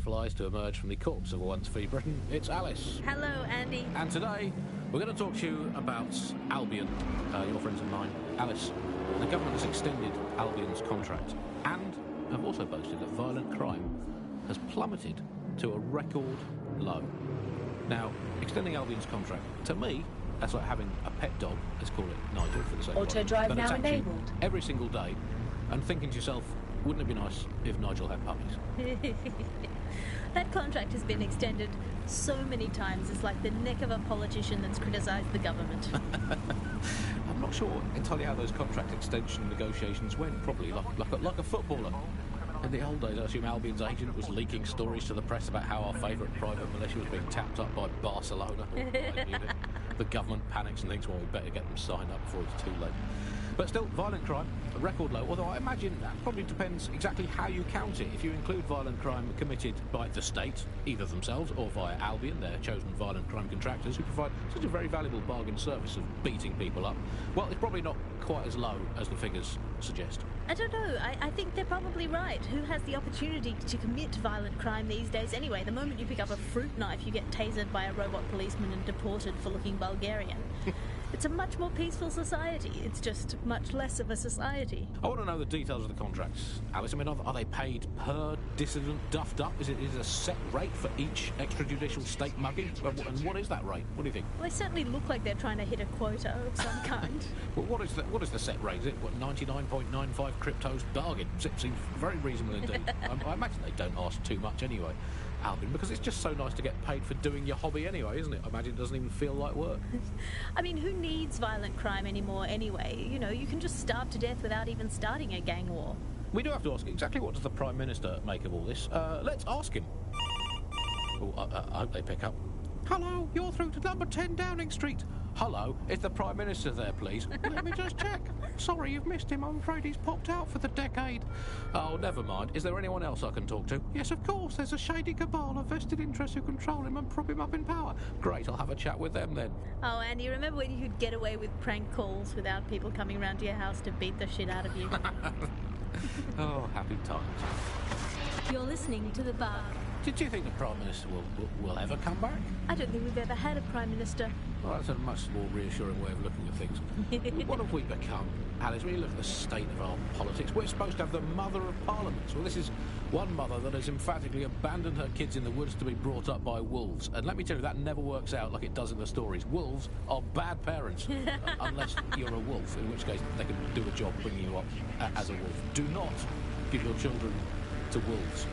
Flies to emerge from the corpse of a once free Britain. It's Alice. Hello, Andy. And today, we're going to talk to you about Albion, your friends and mine. Alice, the government has extended Albion's contract and have also boasted that violent crime has plummeted to a record low. Now, extending Albion's contract, to me, that's like having a pet dog, let's call it Nigel for the sake of Auto drive that now attacks you enabled. every single day, and thinking to yourself, wouldn't it be nice if Nigel had puppies? That contract has been extended so many times, it's like the neck of a politician that's criticised the government. I'm not sure entirely how those contract extension negotiations went, probably like a footballer. In the old days, I assume Albion's agent was leaking stories to the press about how our favourite private militia was being tapped up by Barcelona. The government panics and thinks, well, we better get them signed up before it's too late. But still, violent crime, a record low, although I imagine that probably depends exactly how you count it. If you include violent crime committed by the state, either themselves or via Albion, their chosen violent crime contractors who provide such a very valuable bargain service of beating people up, well, it's probably not quite as low as the figures suggest. I don't know. I think they're probably right. Who has the opportunity to commit violent crime these days anyway? The moment you pick up a fruit knife, you get tasered by a robot policeman and deported for looking Bulgarian. It's a much more peaceful society. It's just much less of a society. I want to know the details of the contracts, Alice. I mean, are they paid per dissident duffed up? Is it a set rate for each extrajudicial state mugging? And what is that rate? What do you think? Well, they certainly look like they're trying to hit a quota of some kind. Well, what is the set rate? Is it, 99.95 cryptos bargain? Seems very reasonable indeed. I imagine they don't ask too much anyway, Albion, because it's just so nice to get paid for doing your hobby anyway, isn't it? I imagine it doesn't even feel like work. I mean, who needs violent crime anymore anyway? You know, you can just starve to death without even starting a gang war. We do have to ask, exactly what does the Prime Minister make of all this? Let's ask him. Oh, I hope they pick up. Hello, you're through to number 10 Downing Street. Hello, is the Prime Minister there, please? Let me just check. Sorry, you've missed him. I'm afraid he's popped out for the decade. Oh, never mind. Is there anyone else I can talk to? Yes, of course. There's a shady cabal of vested interests who control him and prop him up in power. Great, I'll have a chat with them then. Oh, Andy, remember when you could get away with prank calls without people coming round to your house to beat the shit out of you? Oh, happy times. You're listening to The Bug. Did you think the Prime Minister will ever come back? I don't think we've ever had a Prime Minister. Well, that's a much more reassuring way of looking at things. What have we become? Alice, when you look at the state of our politics, we're supposed to have the mother of parliaments. Well, this is one mother that has emphatically abandoned her kids in the woods to be brought up by wolves. And let me tell you, that never works out like it does in the stories. Wolves are bad parents, unless you're a wolf, in which case they can do a job bringing you up as a wolf. Do not give your children to wolves.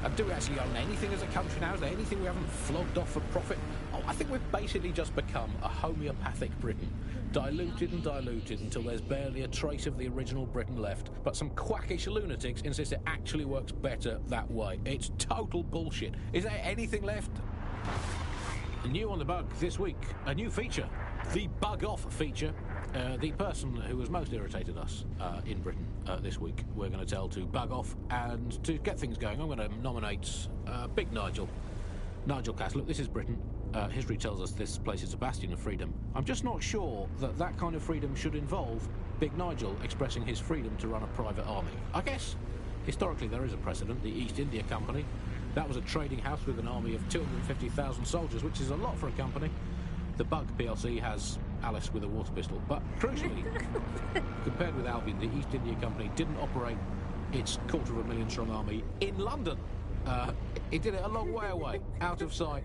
And do we actually own anything as a country now? Is there anything we haven't flogged off for profit? Oh, I think we've basically just become a homeopathic Britain. Diluted and diluted until there's barely a trace of the original Britain left. But some quackish lunatics insist it actually works better that way. It's total bullshit. Is there anything left? New on The Bug this week, a new feature. The Bug Off feature. The person who has most irritated us in Britain this week, we're going to tell to bug off, and to get things going, I'm going to nominate Big Nigel. Nigel Cass. Look, this is Britain. History tells us this place is a bastion of freedom. I'm just not sure that that kind of freedom should involve Big Nigel expressing his freedom to run a private army. I guess, historically, there is a precedent, the East India Company. That was a trading house with an army of 250,000 soldiers, which is a lot for a company. The Bug PLC has Alice with a water pistol. But crucially, compared with Albion, the East India Company didn't operate its 250,000 strong army in London. It did it a long way away, out of sight,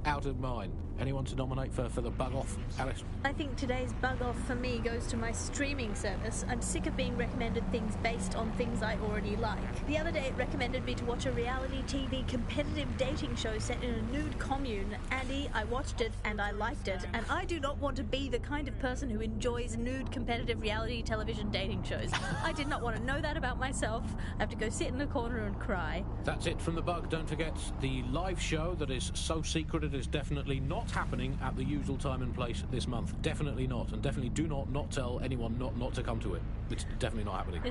out of mind. Anyone to nominate for the Bug Off, Alice? I think today's Bug Off for me goes to my streaming service. I'm sick of being recommended things based on things I already like. The other day it recommended me to watch a reality TV competitive dating show set in a nude commune. Andy, I watched it and I liked it, and I do not want to be the kind of person who enjoys nude competitive reality television dating shows. I did not want to know that about myself. I have to go sit in a corner and cry. That's it from The Bug. Don't forget the live show that is so secret it is definitely not happening at the usual time and place this month. Definitely not. And definitely do not tell anyone not to come to it. It's definitely not happening.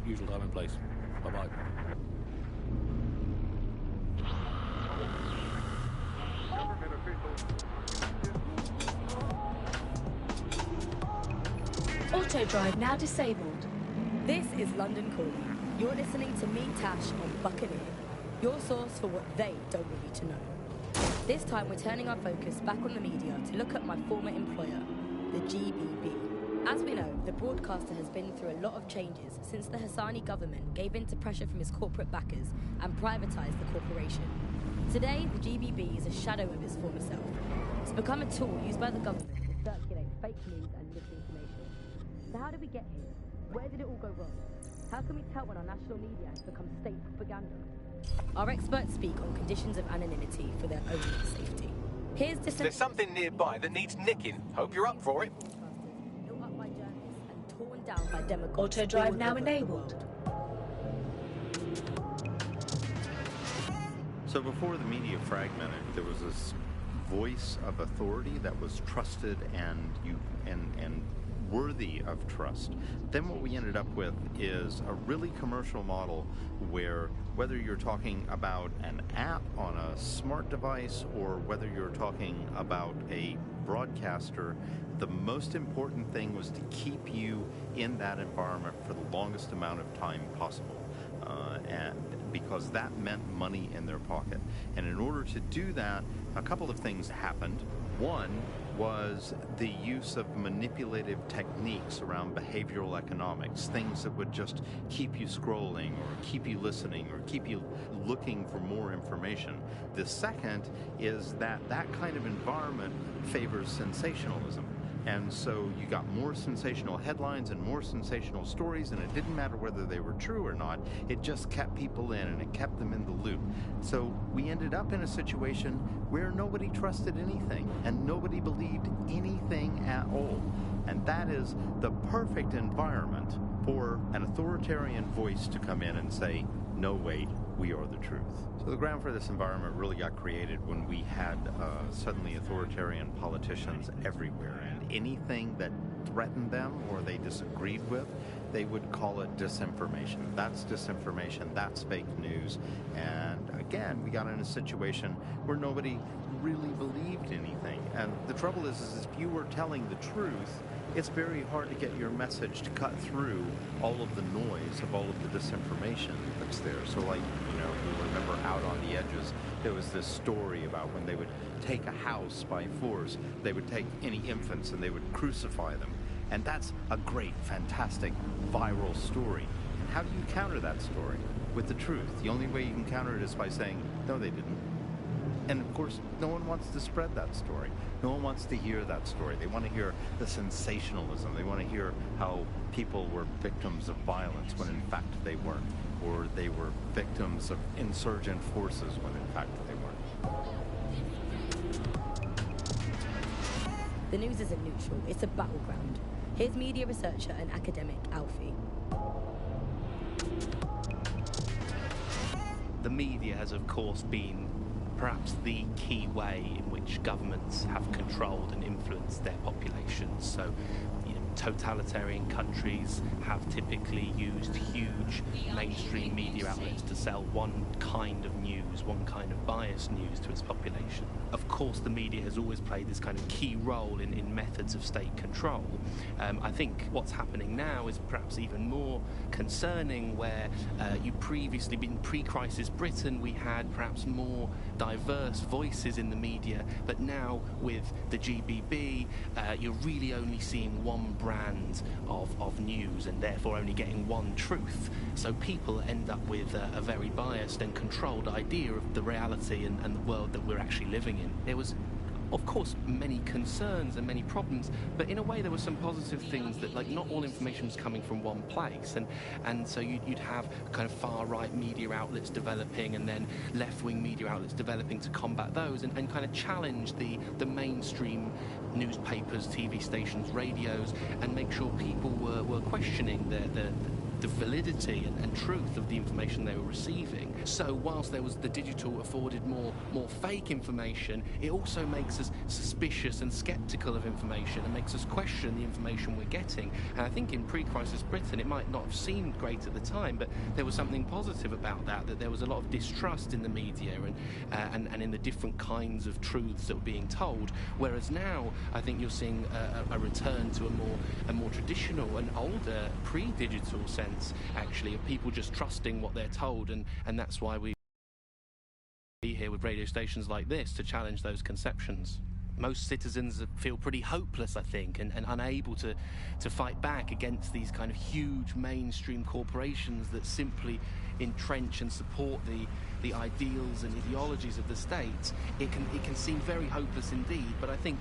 Usual time and place. Bye-bye. Auto drive now disabled. This is London Calling. You're listening to me, Tash, on Buccaneer. Your source for what they don't want you to know. This time we're turning our focus back on the media to look at my former employer, the GBB. As we know, the broadcaster has been through a lot of changes since the Hassani government gave in to pressure from his corporate backers and privatised the corporation. Today, the GBB is a shadow of its former self. It's become a tool used by the government to circulate fake news and misinformation. So how did we get here? Where did it all go wrong? How can we tell when our national media has become state propaganda? Our experts speak on conditions of anonymity for their own safety. Here's There's something nearby that needs nicking. Hope you're up for it. Built up by journalists and torn down by demagogues. Auto drive now enabled. So before the media fragmented, there was this voice of authority that was trusted and worthy of trust. Then what we ended up with is a really commercial model where whether you're talking about an app on a smart device or whether you're talking about a broadcaster, the most important thing was to keep you in that environment for the longest amount of time possible. And because that meant money in their pocket. And in order to do that, a couple of things happened. One was the use of manipulative techniques around behavioral economics, things that would just keep you scrolling or keep you listening or keep you looking for more information. The second is that that kind of environment favors sensationalism. And so you got more sensational headlines and more sensational stories, and it didn't matter whether they were true or not. It just kept people in, and it kept them in the loop. So we ended up in a situation where nobody trusted anything, and nobody believed anything at all. And that is the perfect environment for an authoritarian voice to come in and say, no, wait, we are the truth. So the ground for this environment really got created when we had suddenly authoritarian politicians everywhere, and anything that threatened them or they disagreed with, they would call it disinformation. That's disinformation, that's fake news. And again, we got in a situation where nobody really believed anything. And the trouble is if you were telling the truth, it's very hard to get your message to cut through all of the noise of all of the disinformation that's there. So like, you know, you remember Out on the Edges, there was this story about when they would take a house by force, they would take any infants and they would crucify them. And that's a great, fantastic, viral story. And how do you counter that story? With the truth. The only way you can counter it is by saying, no, they didn't. And of course, no one wants to spread that story. No one wants to hear that story. They want to hear the sensationalism. They want to hear how people were victims of violence when in fact they weren't. Or they were victims of insurgent forces when in fact they weren't. The news isn't neutral, it's a battleground. Here's media researcher and academic Alfie. The media has of course been perhaps the key way in which governments have controlled and influenced their populations. So, totalitarian countries have typically used huge mainstream media outlets to sell one kind of news, one kind of biased news to its population. Of course, the media has always played this kind of key role in methods of state control. I think what's happening now is perhaps even more concerning, where you previously, in pre-crisis Britain, we had perhaps more diverse voices in the media, but now with the GBB, you're really only seeing one brand of news and therefore only getting one truth. So people end up with a very biased and controlled idea of the reality and the world that we're actually living in. There was, of course, many concerns and many problems, but in a way there were some positive things, that like not all information was coming from one place, and so you'd have kind of far-right media outlets developing and then left-wing media outlets developing to combat those and kind of challenge the mainstream newspapers, TV stations, radios, and make sure people were questioning the validity and truth of the information they were receiving. So whilst there was the digital afforded more fake information, it also makes us suspicious and skeptical of information and makes us question the information we're getting. And I think in pre-crisis Britain it might not have seemed great at the time, but there was something positive about that there was a lot of distrust in the media and in the different kinds of truths that were being told. Whereas now I think you're seeing a return to a more traditional and older pre-digital sense, actually, of people just trusting what they're told, and that's why we be here with radio stations like this to challenge those conceptions. Most citizens feel pretty hopeless, I think, and unable to fight back against these kind of huge mainstream corporations that simply entrench and support the ideals and ideologies of the state. It can seem very hopeless indeed, but I think,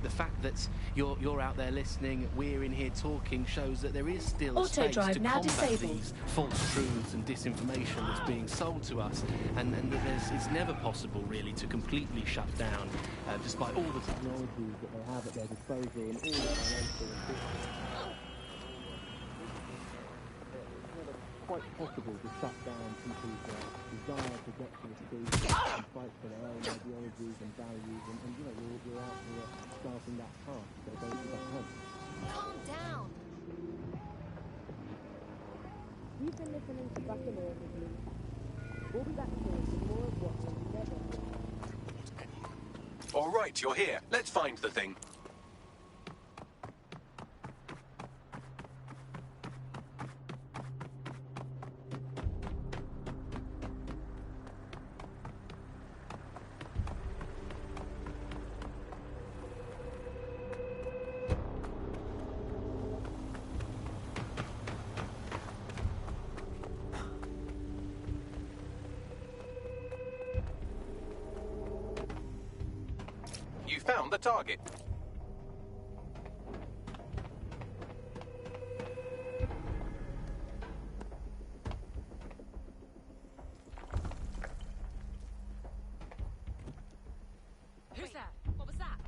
the fact that you're out there listening, we're in here talking, shows that there is still a space to combat these false truths and disinformation that's being sold to us, and that it's never possible really to completely shut down, despite all the technologies that they have at their disposal and all the financial and quite possible to shut down people's desire to get to the streets and fight for their own ideologies and values, and you know, we're out here starting that path for those who are home. Calm down. You've been listening to Buccaneer with me. We'll be back soon with more of what we'll never do. All right, you're here. Let's find the thing. You found the target. Who's that? What was that?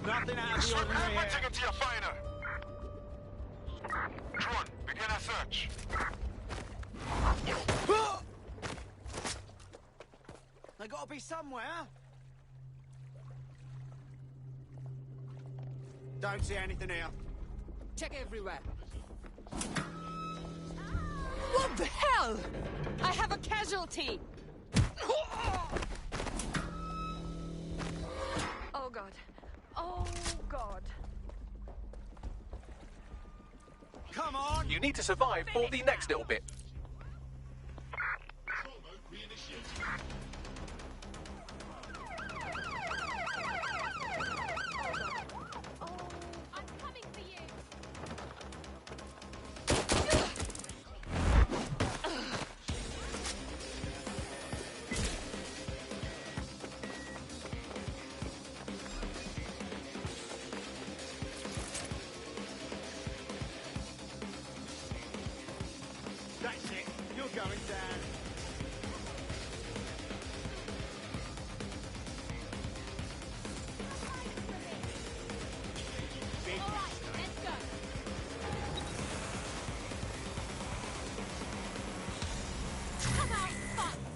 Nothing out of the ordinary here. Take it to your fighter. Drone, begin a search. They gotta be somewhere. Don't see anything here. Check everywhere. What the hell? I have a casualty! Oh god. Oh god. Come on! You need to survive for the next little bit. I'm coming for you. That's it. You're going down.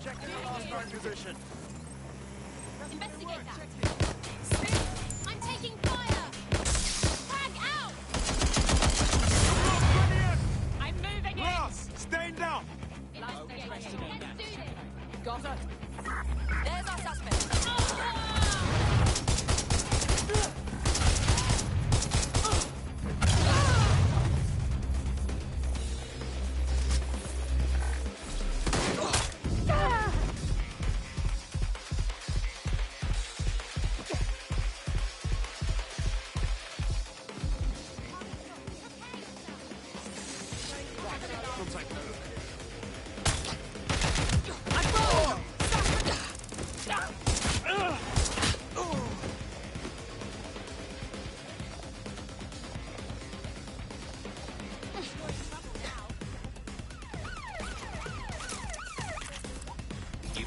Check the last known position. Investigate that. I'm taking fire. Frag out. I'm moving in. Ross, stand down. Investigate. Let's do this. Got it. There's our suspect.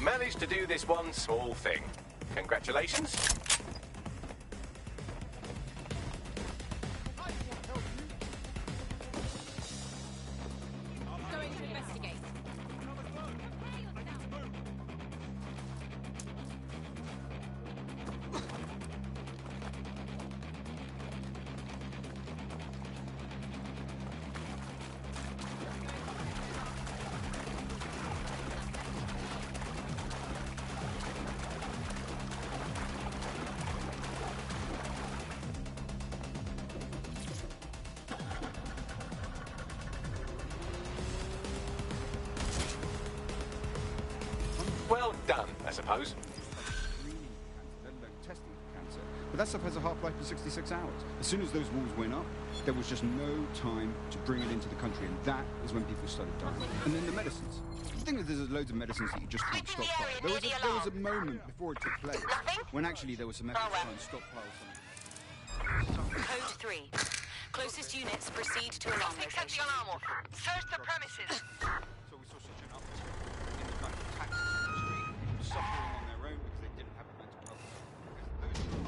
We've managed to do this one small thing. Congratulations. Going to investigate. Well done, I suppose. Let alone testing for cancer. But that stuff has a half-life of 66 hours. As soon as those walls went up, there was just no time to bring it into the country, and that is when people started dying. And then the medicines. The thing is, there's loads of medicines that you just can't stockpile. There was a moment before it took place when actually there was some effort to try and stockpile something. Code 3. Closest units proceed to alarm location. Search the premises. So we saw such an uptick in the kind of attacks on the street, people suffering on their own because they didn't have a mental health support.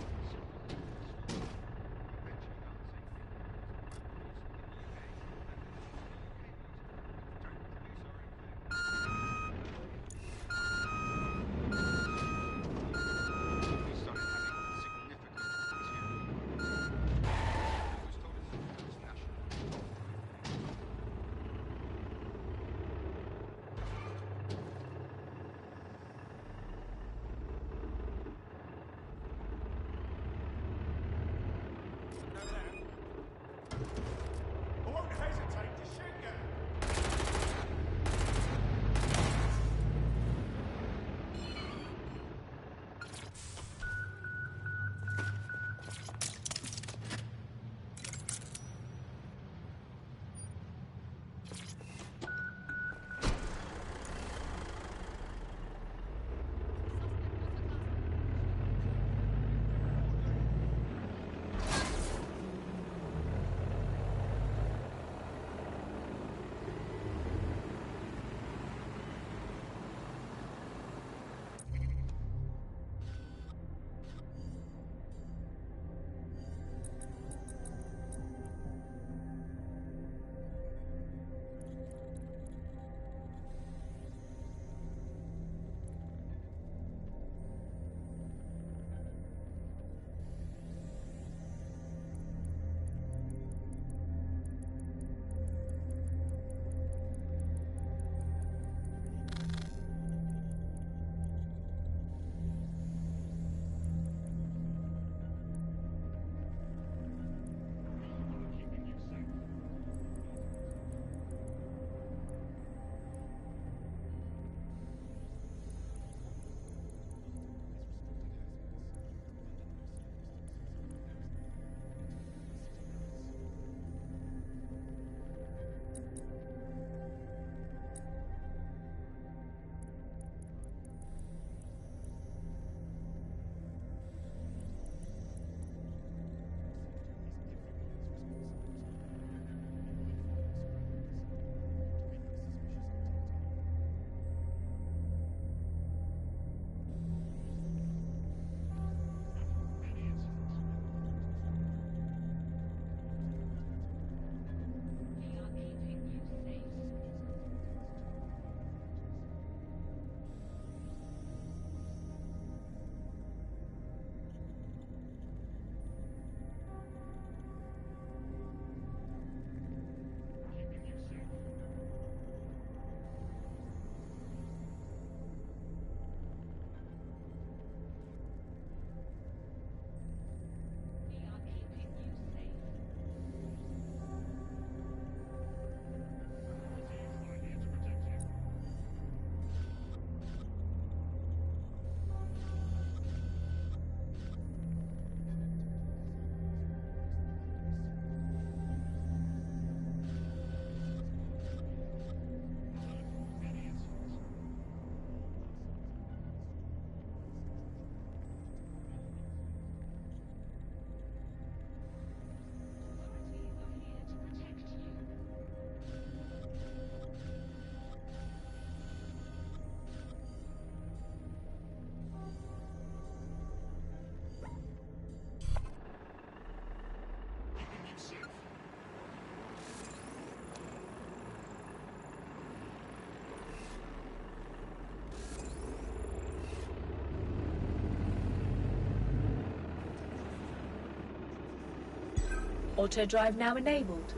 Auto drive now enabled.